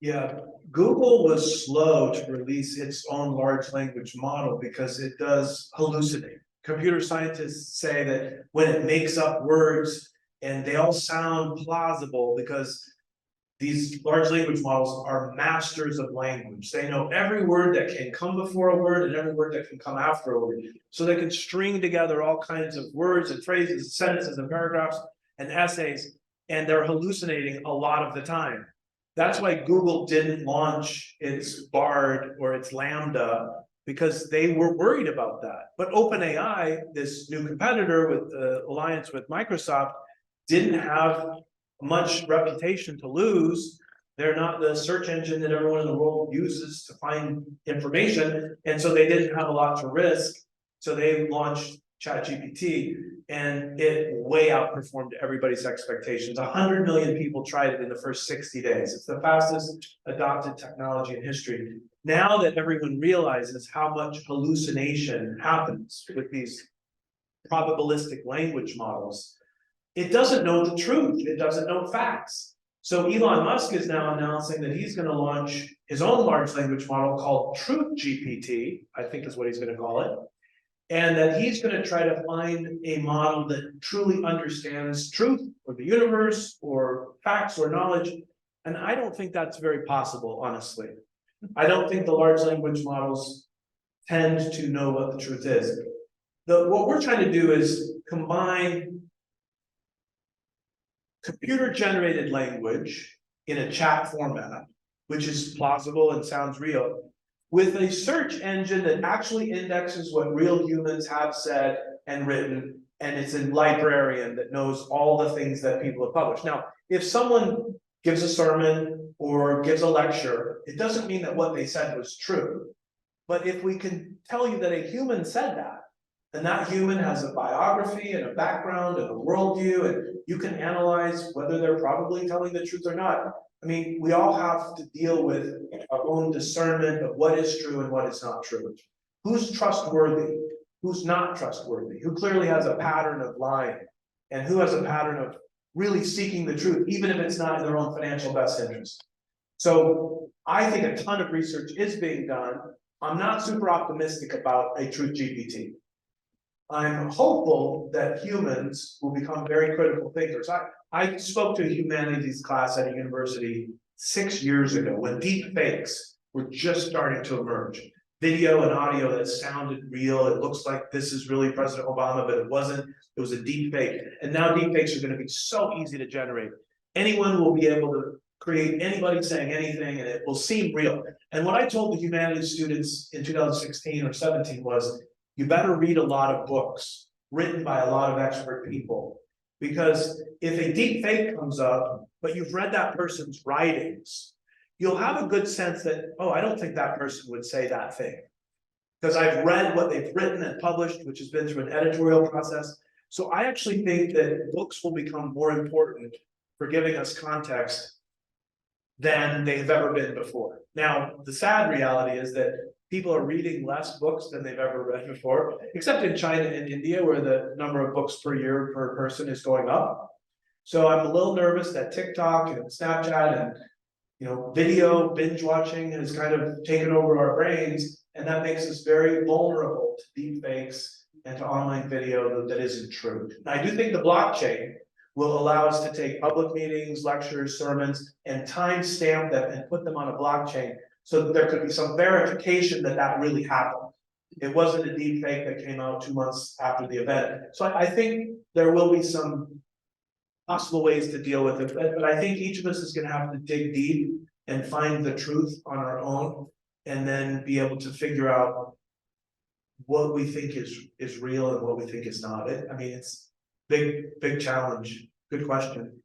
S1: Yeah, Google was slow to release its own large language model because it does hallucinate. Computer scientists say that when it makes up words and they all sound plausible because these large language models are masters of language. They know every word that can come before a word and every word that can come after a word. So they can string together all kinds of words and phrases, sentences and paragraphs and essays, and they're hallucinating a lot of the time. That's why Google didn't launch its Bard or its Lambda, because they were worried about that. But OpenAI, this new competitor with the alliance with Microsoft, didn't have much reputation to lose. They're not the search engine that everyone in the world uses to find information, and so they didn't have a lot to risk. So they launched ChatGPT, and it way outperformed everybody's expectations. 100 million people tried it in the first 60 days. It's the fastest adopted technology in history. Now that everyone realizes how much hallucination happens with these probabilistic language models, it doesn't know the truth. It doesn't know facts. So Elon Musk is now announcing that he's going to launch his own large language model called Truth GPT, I think is what he's going to call it. And that he's going to try to find a model that truly understands truth or the universe or facts or knowledge. And I don't think that's very possible, honestly. I don't think the large language models tend to know what the truth is. What we're trying to do is combine computer-generated language in a chat format, which is plausible and sounds real, with a search engine that actually indexes what real humans have said and written, and it's a librarian that knows all the things that people have published. Now, if someone gives a sermon or gives a lecture, it doesn't mean that what they said was true. But if we can tell you that a human said that, and that human has a biography and a background and a worldview, and you can analyze whether they're probably telling the truth or not. I mean, we all have to deal with our own discernment of what is true and what is not true. Who's trustworthy? Who's not trustworthy? Who clearly has a pattern of lying? And who has a pattern of really seeking the truth, even if it's not in their own financial best interest? So I think a ton of research is being done. I'm not super optimistic about a Truth GPT. I'm hopeful that humans will become very critical thinkers. I spoke to a humanities class at a university 6 years ago when deep fakes were just starting to emerge. Video and audio that sounded real. It looks like this is really President Obama, but it wasn't. It was a deep fake. And now deep fakes are going to be so easy to generate. Anyone will be able to create anybody saying anything and it will seem real. And what I told the humanities students in 2016 or 17 was, you better read a lot of books written by a lot of expert people, because if a deep fake comes up, but you've read that person's writings, you'll have a good sense that, oh, I don't think that person would say that thing, because I've read what they've written and published, which has been through an editorial process. So I actually think that books will become more important for giving us context than they've ever been before. Now, the sad reality is that people are reading less books than they've ever read before, except in China and India, where the number of books per year per person is going up. So I'm a little nervous that TikTok and Snapchat and video binge watching has kind of taken over our brains, and that makes us very vulnerable to deep fakes and to online video that isn't true. Now, I do think the blockchain will allow us to take public meetings, lectures, sermons, and timestamp them and put them on a blockchain, so that there could be some verification that that really happened. It wasn't a deep fake that came out 2 months after the event. So I think there will be some possible ways to deal with it, but I think each of us is gonna have to dig deep and find the truth on our own, and then be able to figure out what we think is real and what we think is not. I mean, it's big challenge. Good question.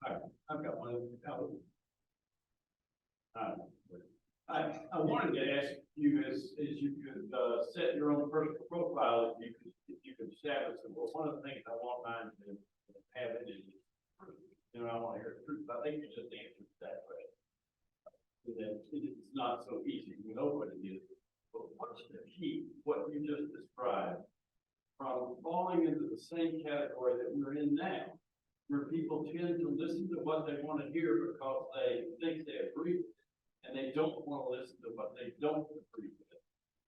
S6: I've got one. I wanted to ask you is you could set your own personal profile if you could establish it. Well, one of the things I want mine to have it is, you know, I want to hear the truth. I think you just answered that question. That it's not so easy. We know what it is. But what's the key? What you just described from falling into the same category that we're in now, where people tend to listen to what they want to hear because they think they agree with it, and they don't want to listen to what they don't agree with it.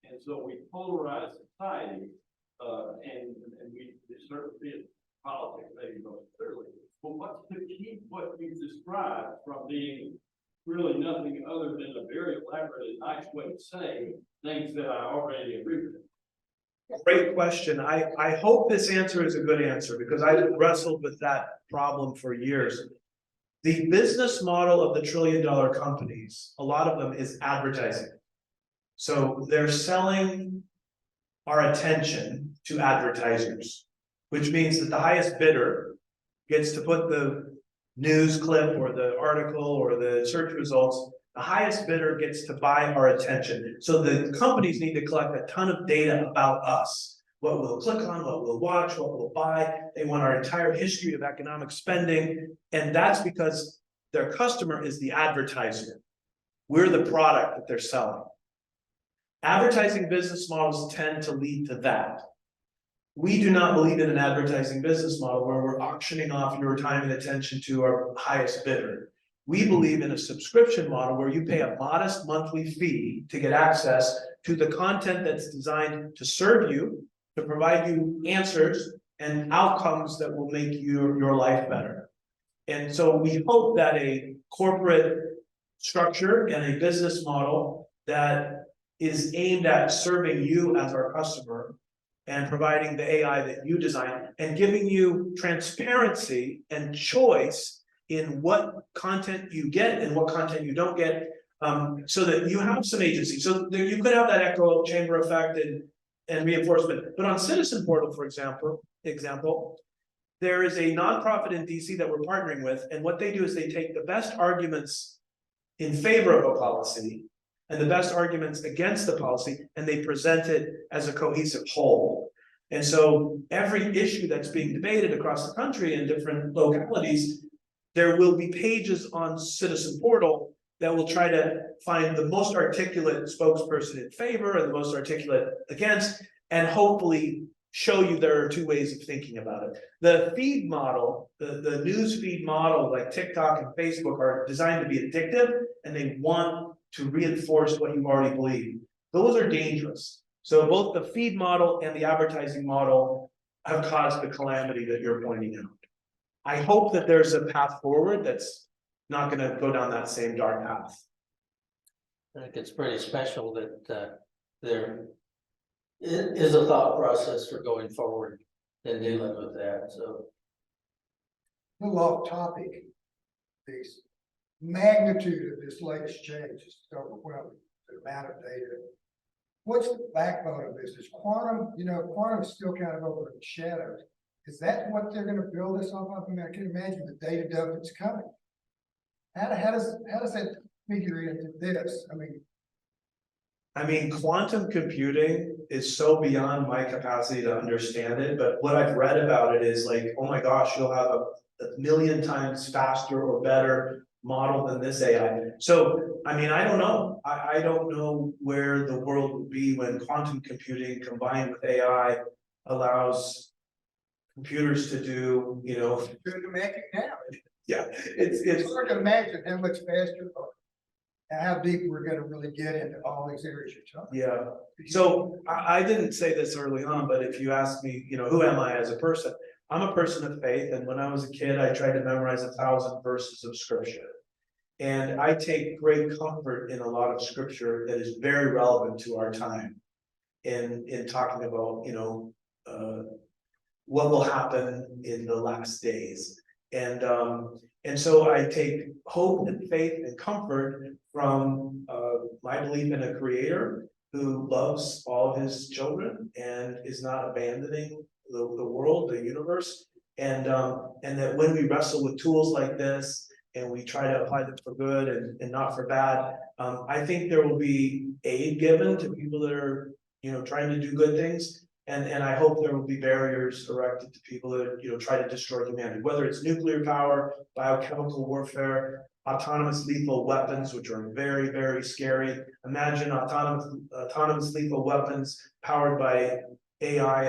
S6: And so we polarize society, and we certainly in politics maybe most clearly. But what's to keep what you described from being really nothing other than a very elaborate and nice way to say things that I already agree with?
S1: Great question. I hope this answer is a good answer, because I've wrestled with that problem for years. The business model of the trillion-dollar companies, a lot of them is advertising. So they're selling our attention to advertisers, which means that the highest bidder gets to put the news clip or the article or the search results. The highest bidder gets to buy our attention. So the companies need to collect a ton of data about us. What we'll click on, what we'll watch, what we'll buy. They want our entire history of economic spending. And that's because their customer is the advertiser. We're the product that they're selling. Advertising business models tend to lead to that. We do not believe in an advertising business model where we're auctioning off your time and attention to our highest bidder. We believe in a subscription model where you pay a modest monthly fee to get access to the content that's designed to serve you, to provide you answers and outcomes that will make your life better. And so we hope that a corporate structure and a business model that is aimed at serving you as our customer and providing the AI that you design and giving you transparency and choice in what content you get and what content you don't get, so that you have some agency. So there, you could have that echo chamber effect and reinforcement. But on Citizen Portal, for example, there is a nonprofit in DC that we're partnering with, and what they do is they take the best arguments in favor of a policy and the best arguments against the policy, and they present it as a cohesive whole. And so every issue that's being debated across the country in different localities, there will be pages on Citizen Portal that will try to find the most articulate spokesperson in favor and the most articulate against, and hopefully show you there are two ways of thinking about it. The feed model, the news feed model like TikTok and Facebook are designed to be addictive, and they want to reinforce what you already believe. Those are dangerous. So both the feed model and the advertising model have caused the calamity that you're pointing out. I hope that there's a path forward that's not going to go down that same dark path.
S2: I think it's pretty special that there is a thought process for going forward and dealing with that. So,
S7: A little off topic, the magnitude of this latest change is overwhelming, the amount of data. What's the backbone of this? Is quantum, quantum is still kind of over in the shadows. Is that what they're going to build this off of? I mean, I can imagine the data dump that's coming. How does that figure into this?
S1: I mean, quantum computing is so beyond my capacity to understand it, but what I've read about it is like, oh my gosh, you'll have a million times faster or better model than this AI. So, I mean, I don't know. I don't know where the world will be when quantum computing combined with AI allows computers to do,
S7: Good magic now.
S1: yeah, it's
S7: hard to imagine how much faster or how deep we're going to really get into all these areas you're talking.
S1: yeah. So I didn't say this early on, but if you ask me, who am I as a person? I'm a person of faith, and when I was a kid, I tried to memorize 1,000 verses of scripture. And I take great comfort in a lot of scripture that is very relevant to our time in talking about, what will happen in the last days. And so I take hope and faith and comfort from my belief in a creator who loves all of his children and is not abandoning the world, the universe. And that when we wrestle with tools like this and we try to apply them for good and not for bad, I think there will be aid given to people that are, trying to do good things. And I hope there will be barriers erected to people that, try to destroy humanity, whether it's nuclear power, biochemical warfare, autonomous lethal weapons, which are very, very scary. Imagine autonomous lethal weapons powered by AI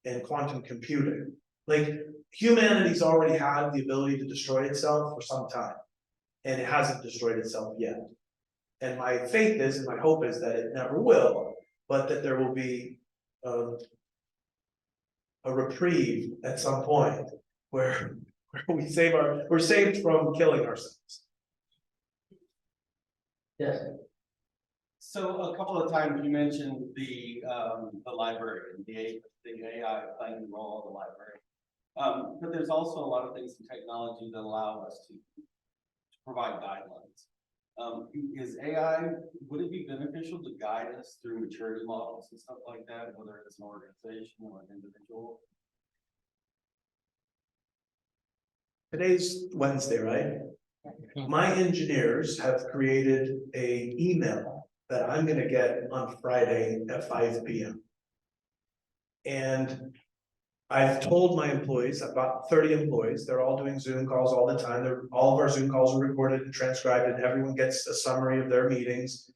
S1: and quantum computing. Like, humanity's already had the ability to destroy itself for some time, and it hasn't destroyed itself yet. And my faith is, and my hope is that it never will, but that there will be a reprieve at some point where we're saved from killing ourselves.
S2: Yes.
S8: So a couple of times you mentioned the library, the AI playing the role of the library. But there's also a lot of things in technology that allow us to provide guidelines. Is AI, would it be beneficial to guide us through maturity models and stuff like that, whether it's an organization or an individual?
S1: Today's Wednesday, right? My engineers have created an email that I'm gonna get on Friday at 5 p.m. And I've told my employees, about 30 employees, they're all doing Zoom calls all the time. All of our Zoom calls are recorded and transcribed, and everyone gets a summary of their meetings.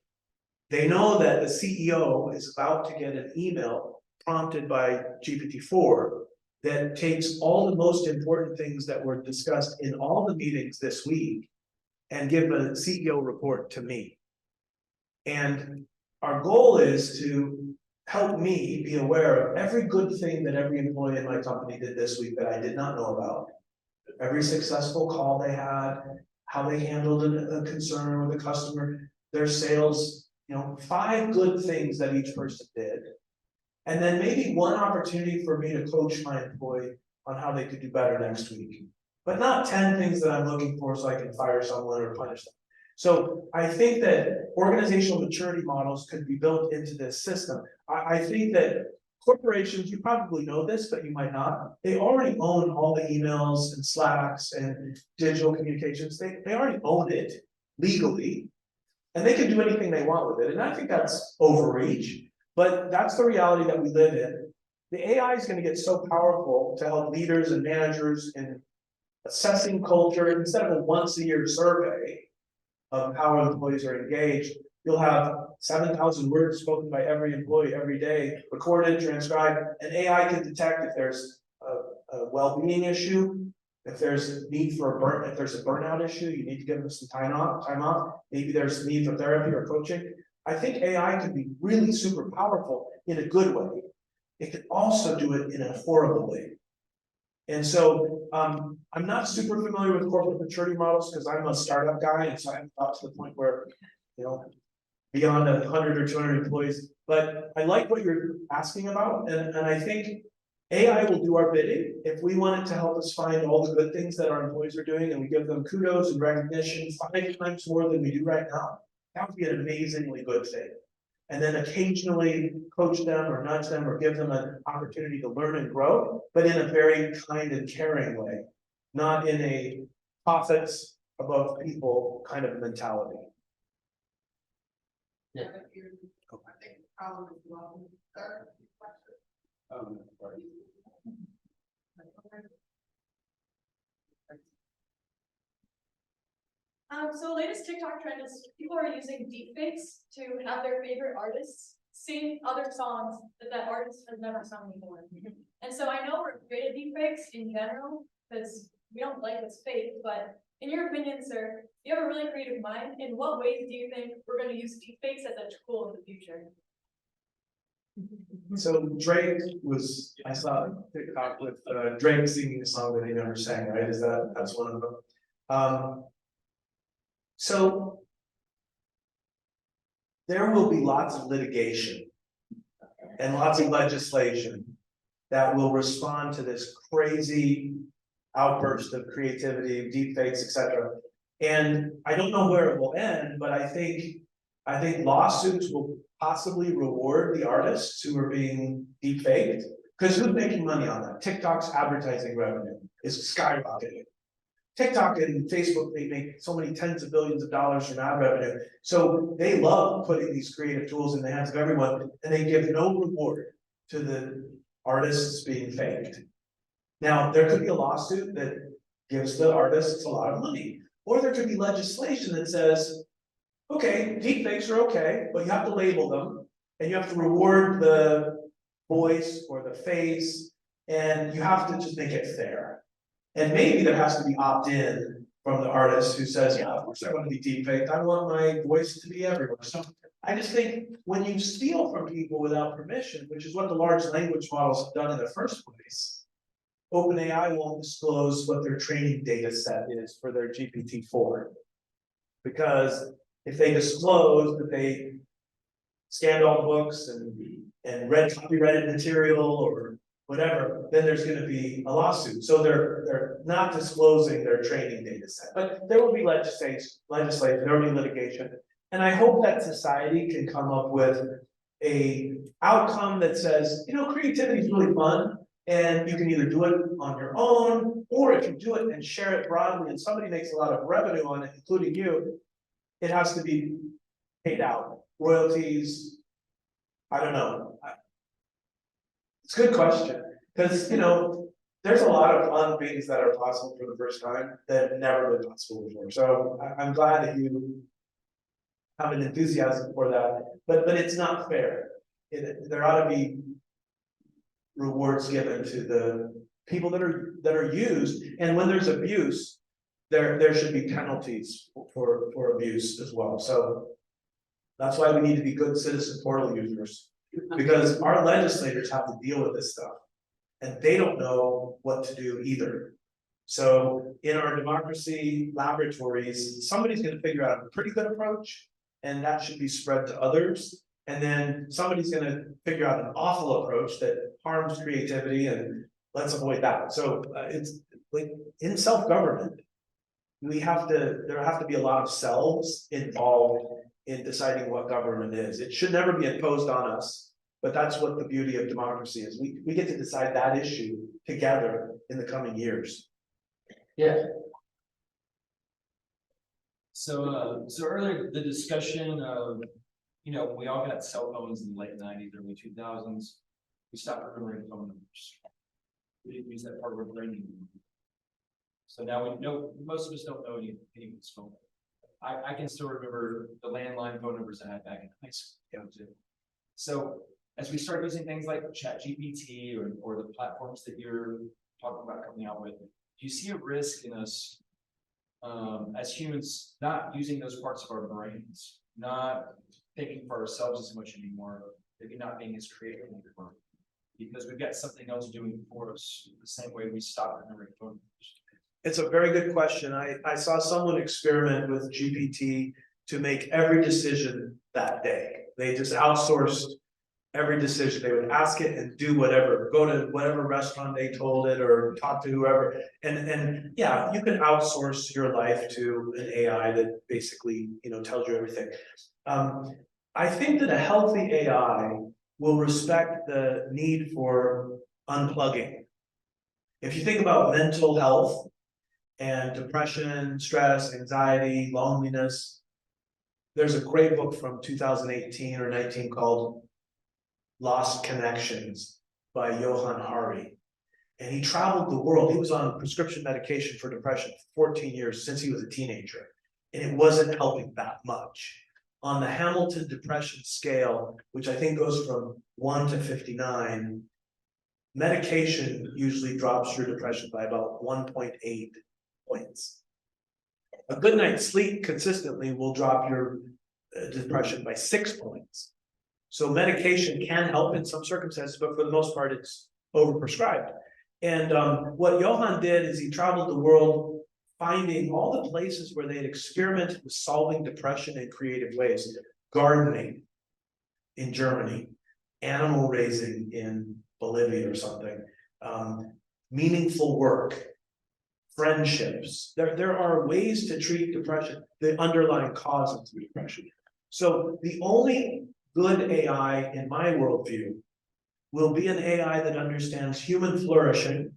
S1: They know that the CEO is about to get an email prompted by GPT-4 that takes all the most important things that were discussed in all the meetings this week and give a CEO report to me. And our goal is to help me be aware of every good thing that every employee in my company did this week that I did not know about. Every successful call they had, how they handled a concern with a customer, their sales, 5 good things that each person did. And then maybe one opportunity for me to coach my employee on how they could do better next week. But not 10 things that I'm looking for so I can fire someone or punish them. So I think that organizational maturity models could be built into this system. I think that corporations, you probably know this, but you might not, they already own all the emails and Slacks and digital communications. They already own it legally, and they can do anything they want with it. And I think that's overreach, but that's the reality that we live in. The AI is going to get so powerful to help leaders and managers in assessing culture. Instead of a once-a-year survey of how our employees are engaged, you'll have 7,000 words spoken by every employee every day, recorded, transcribed, and AI can detect if there's a well-being issue, if there's need for if there's a burnout issue, you need to give them some time off. Maybe there's need for therapy or coaching. I think AI could be really super powerful in a good way. It could also do it in a horrible way. And so I'm not super familiar with corporate maturity models because I'm a startup guy, and so I haven't got to the point where, beyond 100 or 200 employees. But I like what you're asking about, and I think AI will do our bidding. If we want it to help us find all the good things that our employees are doing, and we give them kudos and recognition 5 times more than we do right now, that would be an amazingly good thing. And then occasionally coach them or nudge them or give them an opportunity to learn and grow, but in a very kind and caring way, not in a profits above people kind of mentality.
S2: Yeah.
S9: So the latest TikTok trend is people are using deepfakes to have their favorite artists sing other songs that that artist has never sung before. And so I know we're afraid of deepfakes in general because we don't like what's fake, but in your opinion, sir, you have a really creative mind. In what ways do you think we're going to use deepfakes as a tool in the future?
S1: So Drake I saw TikTok with Drake singing a song that he never sang, right? That's one of them. So there will be lots of litigation and lots of legislation that will respond to this crazy outburst of creativity, deep fakes, etc. And I don't know where it will end, but I think lawsuits will possibly reward the artists who are being deep faked. Because who's making money on that? TikTok's advertising revenue is skyrocketing. TikTok and Facebook, they make so many tens of billions of dollars from ad revenue. So they love putting these creative tools in the hands of everyone, and they give no reward to the artists being faked. Now, there could be a lawsuit that gives the artists a lot of money, or there could be legislation that says, okay, deepfakes are okay, but you have to label them, and you have to reward the voice or the face, and you have to just make it fair. And maybe there has to be opt-in from the artist who says, yeah, of course I want to be deepfaked, I want my voice to be everywhere. So I just think when you steal from people without permission, which is what the large language models have done in the first place, OpenAI won't disclose what their training data set is for their GPT-4. Because if they disclose that they scanned all the books and read copyrighted material or whatever, then there's going to be a lawsuit. So they're not disclosing their training data set. But there will be legislation, there will be litigation. And I hope that society can come up with a outcome that says, you know, creativity is really fun, and you can either do it on your own, or if you do it and share it broadly, and somebody makes a lot of revenue on it, including you, it has to be paid out. Royalties, I don't know. It's a good question, because, you know, there's a lot of fun things that are possible for the first time that have never been possible before. So I'm glad that you have an enthusiasm for that, but it's not fair. There ought to be rewards given to the people that are used, and when there's abuse, there should be penalties for abuse as well. So that's why we need to be good citizen portal users, because our legislators have to deal with this stuff, and they don't know what to do either. So in our democracy laboratories, somebody's going to figure out a pretty good approach, and that should be spread to others. And then somebody's going to figure out an awful approach that harms creativity, and let's avoid that. So it's like in self-government, there have to be a lot of selves involved in deciding what government is. It should never be imposed on us, but that's what the beauty of democracy is. We get to decide that issue together in the coming years.
S2: Yeah.
S10: So earlier, the discussion of, you know, we all got cell phones in the late 90s, early 2000s. We stopped remembering phone numbers. We didn't use that part of our brain anymore. So now we know, most of us don't know anyone's phone. I can still remember the landline phone numbers I had back in high school. So as we start using things like ChatGPT or the platforms that you're talking about coming out with, do you see a risk in us as humans not using those parts of our brains, not thinking for ourselves as much anymore, maybe not being as creative anymore, because we've got something else doing it for us the same way we stop remembering phone numbers?
S1: It's a very good question. I saw someone experiment with GPT to make every decision that day. They just outsourced every decision. They would ask it and do whatever, go to whatever restaurant they told it or talk to whoever. And yeah, you can outsource your life to an AI that basically, you know, tells you everything. I think that a healthy AI will respect the need for unplugging. If you think about mental health and depression, stress, anxiety, loneliness, there's a great book from 2018 or 19 called Lost Connections by Johann Hari. And he traveled the world. He was on prescription medication for depression for 14 years since he was a teenager. And it wasn't helping that much. On the Hamilton Depression Scale, which I think goes from 1 to 59, medication usually drops your depression by about 1.8 points. A good night's sleep consistently will drop your depression by 6 points. So medication can help in some circumstances, but for the most part, it's overprescribed. And what Johann did is he traveled the world finding all the places where they had experimented with solving depression in creative ways. Gardening in Germany, animal raising in Bolivia or something, meaningful work friendships. There are ways to treat depression, the underlying cause of depression. So the only good AI in my worldview will be an AI that understands human flourishing,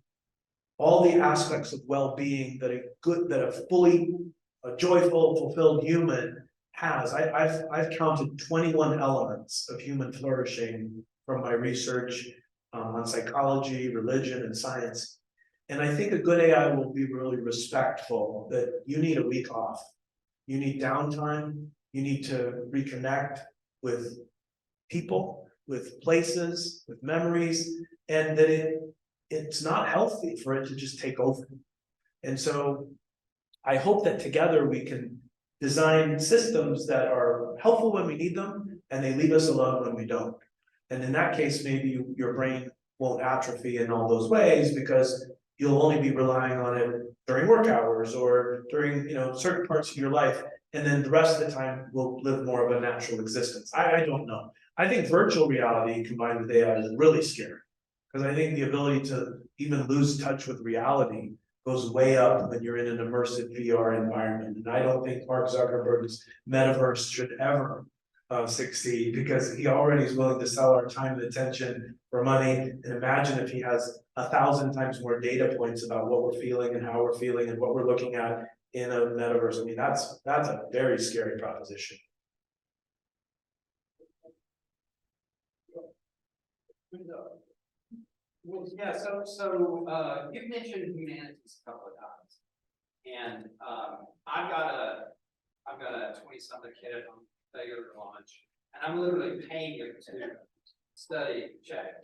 S1: all the aspects of well-being that a fully a joyful, fulfilled human has. I've counted 21 elements of human flourishing from my research on psychology, religion, and science. And I think a good AI will be really respectful that you need a week off. You need downtime. You need to reconnect with people, with places, with memories, and that it's not healthy for it to just take over. And so I hope that together we can design systems that are helpful when we need them and they leave us alone when we don't. And in that case, maybe your brain won't atrophy in all those ways because you'll only be relying on it during work hours or during certain parts of your life. And then the rest of the time we'll live more of a natural existence. I don't know. I think virtual reality combined with AI is really scary. Because I think the ability to even lose touch with reality goes way up when you're in an immersive VR environment. And I don't think Mark Zuckerberg's metaverse should ever succeed because he already is willing to sell our time and attention for money. And imagine if he has 1,000 times more data points about what we're feeling and how we're feeling and what we're looking at in a metaverse. I mean, that's a very scary proposition.
S11: Well, yeah, you've mentioned humanities a couple of times. And I've got a 20-something kid at home, they go to lunch, and I'm literally paying him to study Chat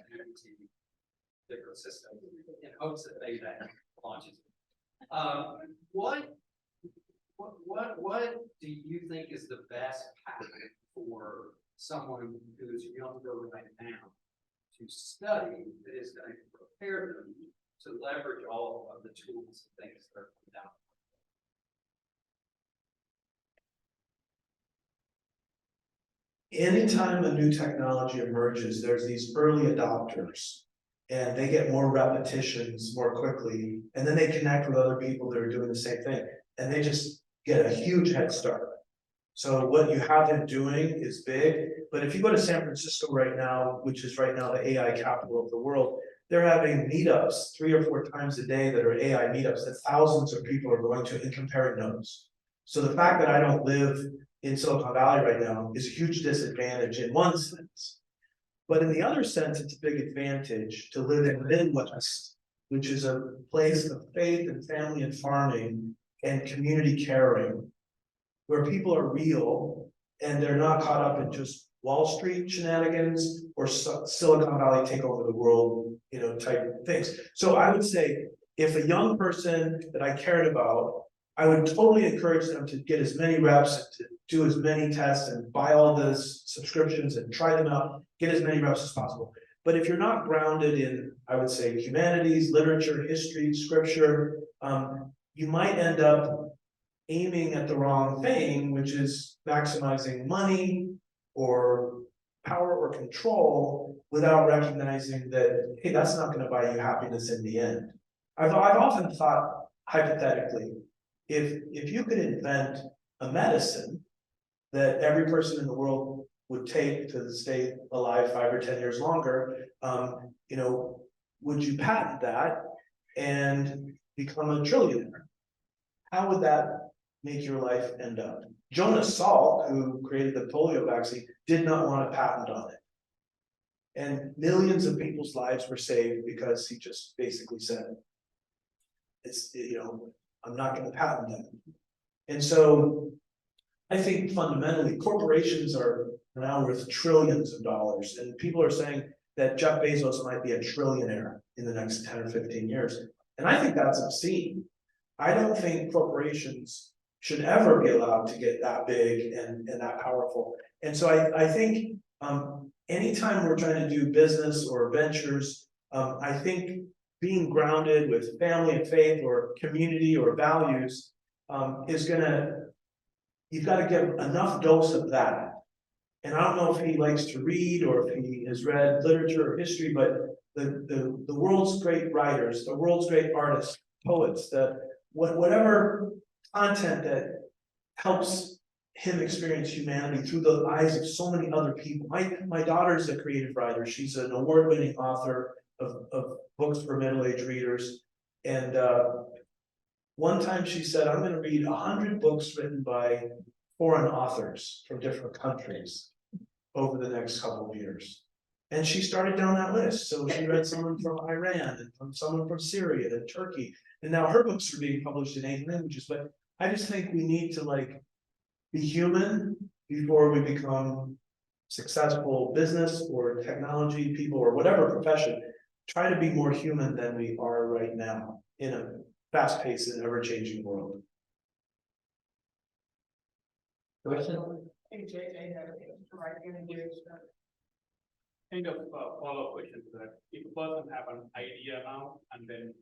S11: different systems in hopes that maybe that launches. What do you think is the best path for someone who's younger right now to study that is going to prepare them to leverage all of the tools and things that are coming down?
S1: Anytime a new technology emerges, there's these early adopters and they get more repetitions more quickly. And then they connect with other people that are doing the same thing and they just get a huge head start. So what you have him doing is big, but if you go to San Francisco right now, which is right now the AI capital of the world, they're having meetups 3 or 4 times a day that are AI meetups that thousands of people are going to and comparing notes. So the fact that I don't live in Silicon Valley right now is a huge disadvantage in one sense. But in the other sense, it's a big advantage to live in Midwest, which is a place of faith and family and farming and community caring, where people are real and they're not caught up in just Wall Street shenanigans or Silicon Valley take over the world, type things. So I would say if a young person that I cared about, I would totally encourage them to get as many reps, to do as many tests and buy all the subscriptions and try them out, get as many reps as possible. But if you're not grounded in, I would say, humanities, literature, history, scripture, you might end up aiming at the wrong thing, which is maximizing money or power or control without recognizing that, hey, that's not going to buy you happiness in the end. I've often thought, hypothetically, if you could invent a medicine that every person in the world would take to stay alive 5 or 10 years longer, would you patent that and become a trillionaire? How would that make your life end up? Jonas Salk, who created the polio vaccine, did not want a patent on it. And millions of people's lives were saved because he just basically said, I'm not going to patent that. And so I think fundamentally corporations are now worth trillions of dollars. And people are saying that Jeff Bezos might be a trillionaire in the next 10 or 15 years. And I think that's obscene. I don't think corporations should ever be allowed to get that big and that powerful. And so I think anytime we're trying to do business or ventures, I think being grounded with family and faith or community or values you've got to get enough dose of that. And I don't know if he likes to read or if he has read literature or history, but the world's great writers, the world's great artists, poets, the whatever content that helps him experience humanity through the eyes of so many other people. My daughter's a creative writer. She's an award-winning author of books for middle-aged readers. And one time she said, I'm gonna read 100 books written by foreign authors from different countries over the next couple of years. And she started down that list. So she read someone from Iran and from someone from Syria and Turkey. And now her books are being published in 8 languages. But I just think we need to like be human before we become successful business or technology people or whatever profession. Try to be more human than we are right now in a fast-paced and ever-changing world.
S2: Question?
S6: Kind of follow-up question to that. If a person have an idea now and then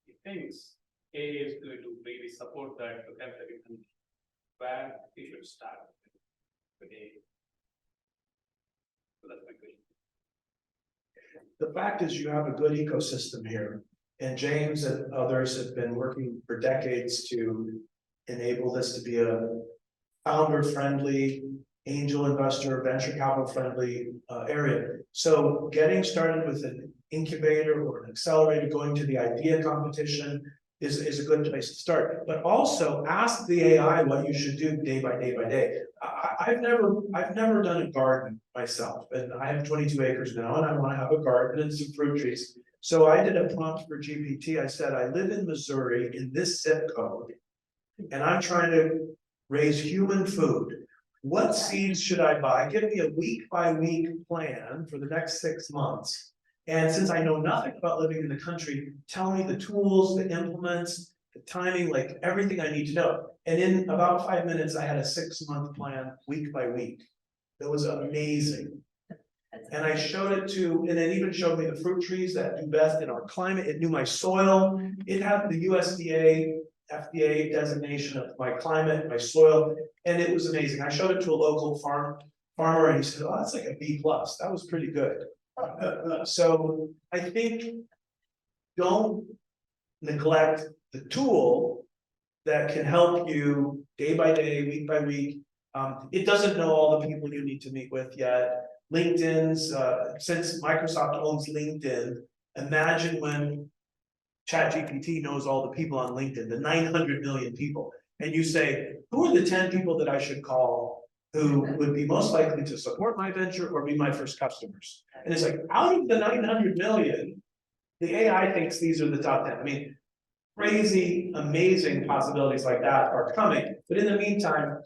S6: he thinks A is going to really support that to help everything, where he should start with A. So that's my question.
S1: The fact is you have a good ecosystem here, and James and others have been working for decades to enable this to be a founder-friendly, angel investor, venture capital-friendly area. So getting started with an incubator or an accelerator, going to the idea competition is a good place to start. But also ask the AI what you should do day by day by day. I've never done a garden myself, and I have 22 acres now, and I want to have a garden and some fruit trees. So I did a prompt for GPT. I said, I live in Missouri in this zip code, and I'm trying to raise human food. What seeds should I buy? Give me a week by week plan for the next 6 months. And since I know nothing about living in the country, tell me the tools, the implements, the timing, like everything I need to know. And in about 5 minutes, I had a 6-month plan week by week. It was amazing. And I showed it to, and it even showed me the fruit trees that do best in our climate. It knew my soil. It had the USDA, FDA designation of my climate, my soil, and it was amazing. I showed it to a local farmer and he said, oh, that's like a B+. That was pretty good. So I think don't neglect the tool that can help you day by day, week by week. It doesn't know all the people you need to meet with yet. LinkedIn's, since Microsoft owns LinkedIn, imagine when ChatGPT knows all the people on LinkedIn, the 900 million people. And you say, who are the 10 people that I should call who would be most likely to support my venture or be my first customers? And it's like, out of the 900 million, the AI thinks these are the top 10. I mean, crazy, amazing possibilities like that are coming. But in the meantime,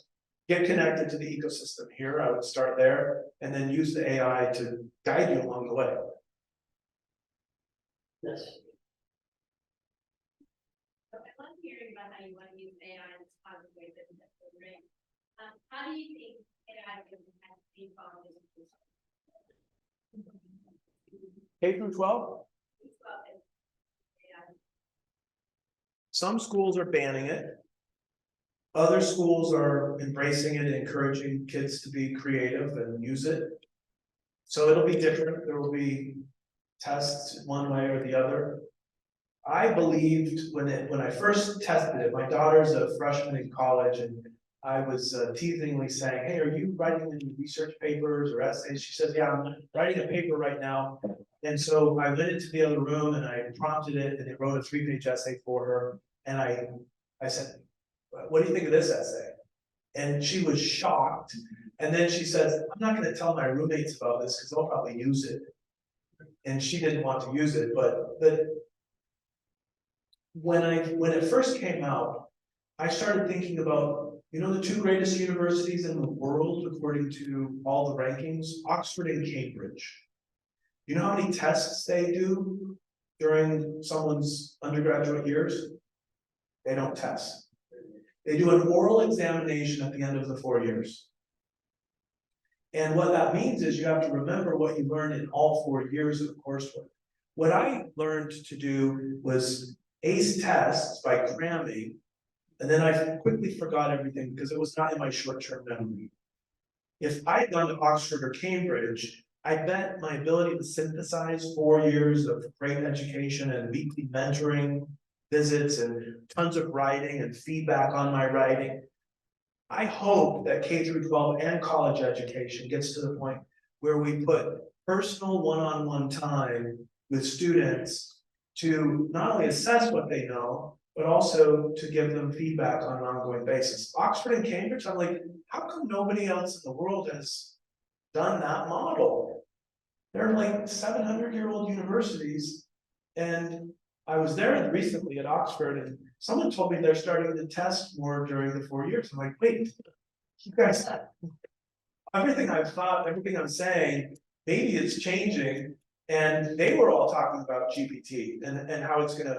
S1: get connected to the ecosystem here. I would start there and then use the AI to guide you along the way.
S2: Yes.
S3: So I love hearing about how you want to use AI in this positive way that right? How do you think AI can impact the farm business?
S1: K through 12? Some schools are banning it. Other schools are embracing it and encouraging kids to be creative and use it. So it'll be different. There will be tests one way or the other. I believed when I first tested it, my daughter's a freshman in college, and I was teasingly saying, hey, are you writing any research papers or essays? She says, yeah, I'm writing a paper right now. And so I went into the other room and I prompted it, and it wrote a 3-page essay for her. And I said, what do you think of this essay? And she was shocked. And then she says, I'm not going to tell my roommates about this because they'll probably use it. And she didn't want to use it, but when it first came out, I started thinking about, the 2 greatest universities in the world, according to all the rankings, Oxford and Cambridge. You know how many tests they do during someone's undergraduate years? They don't test. They do an oral examination at the end of the 4 years. And what that means is you have to remember what you learned in all 4 years of coursework. What I learned to do was ace tests by cramming, and then I quickly forgot everything because it was not in my short-term memory. If I'd gone to Oxford or Cambridge, I bet my ability to synthesize 4 years of great education and weekly mentoring visits and tons of writing and feedback on my writing. I hope that K through 12 and college education gets to the point where we put personal one-on-one time with students to not only assess what they know, but also to give them feedback on an ongoing basis. Oxford and Cambridge, I'm like, how come nobody else in the world has done that model? They're like 700-year-old universities. And I was there recently at Oxford, and someone told me they're starting to test more during the 4 years. I'm like, wait, you guys, everything I've thought, everything I'm saying, maybe it's changing. And they were all talking about GPT and how it's going to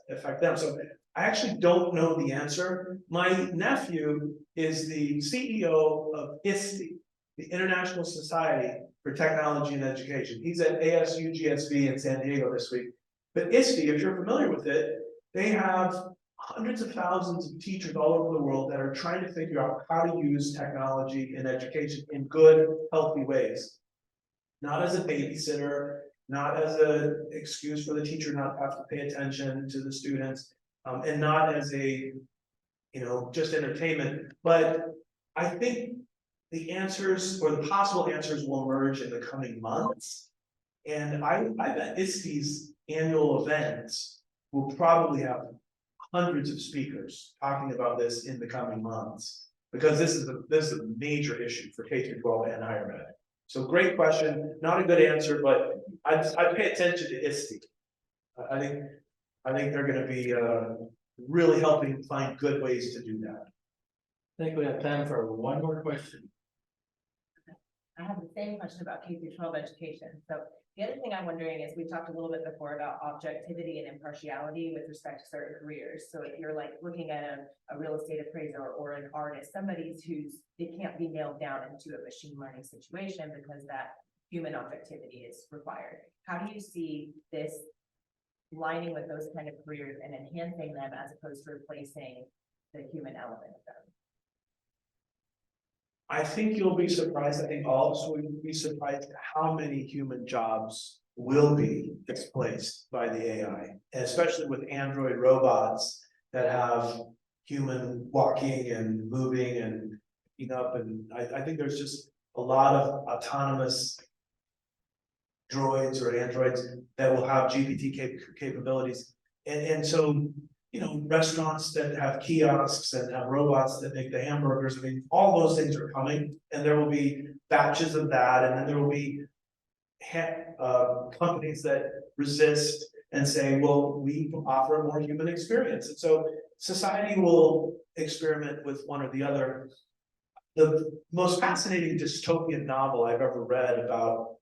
S1: affect them. So I actually don't know the answer. My nephew is the CEO of ISTE, the International Society for Technology and Education. He's at ASU GSV in San Diego this week. But ISTE, if you're familiar with it, they have hundreds of thousands of teachers all over the world that are trying to figure out how to use technology in education in good, healthy ways. Not as a babysitter, not as an excuse for the teacher not to have to pay attention to the students, and not as a, just entertainment. But I think the answers or the possible answers will emerge in the coming months. And I bet ISTE's annual events will probably have hundreds of speakers talking about this in the coming months, because this is a major issue for K through 12 and higher ed. So great question, not a good answer, but I'd pay attention to ISTE. I think they're going to be really helping find good ways to do that.
S2: I think we have time for one more question.
S4: I have the same question about K through 12 education. So the other thing I'm wondering is, we talked a little bit before about objectivity and impartiality with respect to certain careers. So if you're like looking at a real estate appraiser or an artist, somebody it can't be nailed down into a machine learning situation because that human objectivity is required. How do you see this lining with those kind of careers and enhancing them as opposed to replacing the human element of them?
S1: I think you'll be surprised. I think all of us will be surprised how many human jobs will be displaced by the AI, and especially with android robots that have human walking and moving and picking up. And I think there's just a lot of autonomous droids or androids that will have GPT capabilities. And so, restaurants that have kiosks and have robots that make the hamburgers, I mean, all those things are coming, and there will be batches of that, and then there will be companies that resist and say, well, we offer a more human experience. And so society will experiment with one or the other. The most fascinating dystopian novel I've ever read about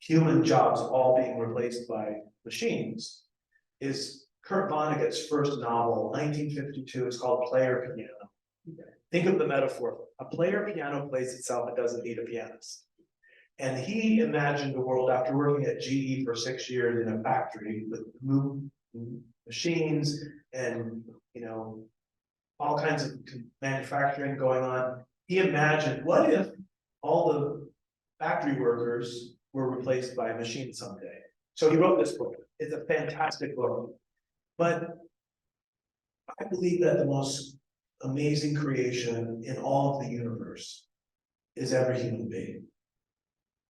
S1: human jobs all being replaced by machines is Kurt Vonnegut's first novel, 1952. It's called Player Piano. Think of the metaphor. A player piano plays itself, it doesn't need a pianist. And he imagined a world after working at GE for 6 years in a factory with machines and, all kinds of manufacturing going on. He imagined, what if all the factory workers were replaced by machines someday? So he wrote this book. It's a fantastic book. But I believe that the most amazing creation in all of the universe is every human being.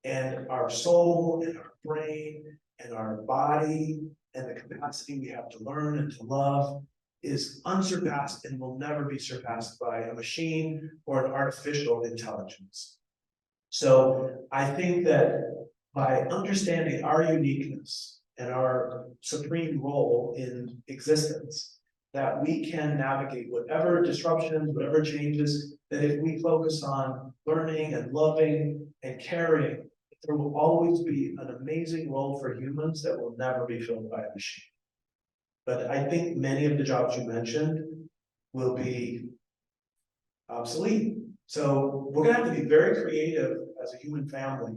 S1: And our soul and our brain and our body and the capacity we have to learn and to love is unsurpassed and will never be surpassed by a machine or an artificial intelligence. So I think that by understanding our uniqueness and our supreme role in existence, that we can navigate whatever disruptions, whatever changes, that if we focus on learning and loving and caring, there will always be an amazing role for humans that will never be filled by a machine. But I think many of the jobs you mentioned will be obsolete. So we're gonna have to be very creative as a human family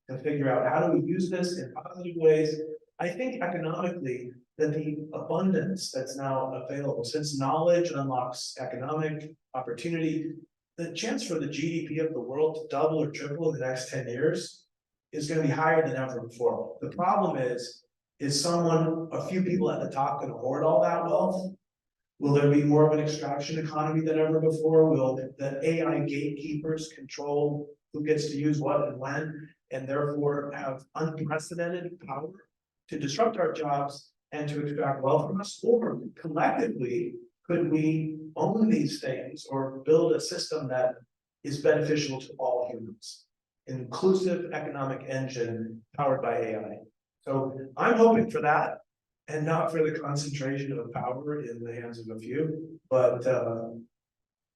S1: to figure out how do we use this in positive ways. I think economically that the abundance that's now available, since knowledge unlocks economic opportunity, the chance for the GDP of the world to double or triple in the next 10 years is going to be higher than ever before. The problem is Is a few people at the top gonna hoard all that wealth? Will there be more of an extraction economy than ever before? Will the AI gatekeepers control who gets to use what and when, and therefore have unprecedented power to disrupt our jobs and to extract wealth from us? Or collectively, could we own these things or build a system that is beneficial to all humans? An inclusive economic engine powered by AI. So I'm hoping for that, and not for the concentration of power in the hands of a few, but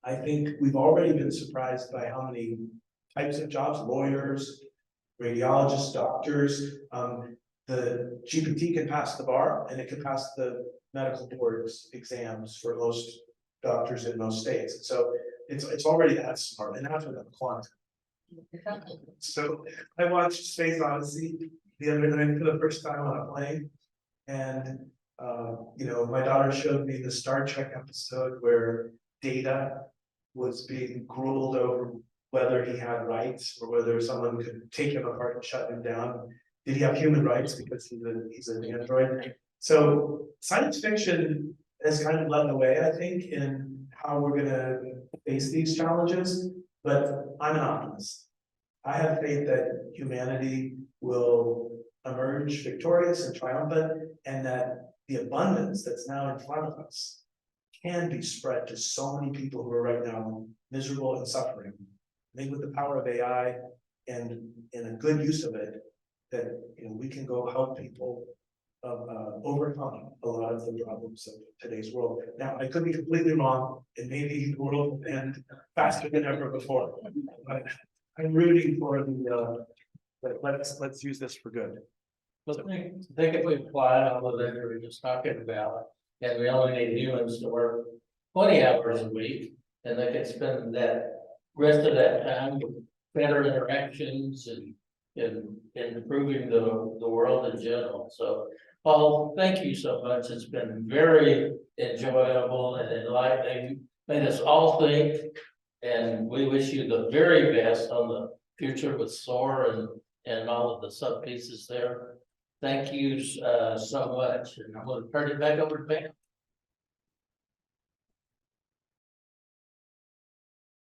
S1: I think we've already been surprised by how many types of jobs, lawyers, radiologists, doctors, the GPT can pass the bar and it can pass the medical board's exams for most doctors in most states. So it's already that smart, and that's without quantum. So I watched Space Odyssey the other night for the first time on a plane. And, you know, my daughter showed me the Star Trek episode where Data was being grumbled over whether he had rights or whether someone could take him apart and shut him down. Did he have human rights because he's an android? So science fiction has kind of led the way, I think, in how we're gonna face these challenges, but I'm an optimist. I have faith that humanity will emerge victorious and triumphant, and that the abundance that's now in front of us can be spread to so many people who are right now miserable and suffering. I think with the power of AI and a good use of it, that we can go help people overcome a lot of the problems of today's world. Now, I could be completely wrong, and maybe the world will end faster than ever before, but I'm rooting for let's use this for good.
S2: But think if we apply all of that we were just talking about, and we only need humans to work 20 hours a week, and they can spend that rest of that time with better interactions and improving the world in general. So, Paul, thank you so much. It's been very enjoyable and enlightening, made us all think, and we wish you the very best on the future with SOAR and all of the sub pieces there. Thank you so much, and I'm going to turn it back over to Ben.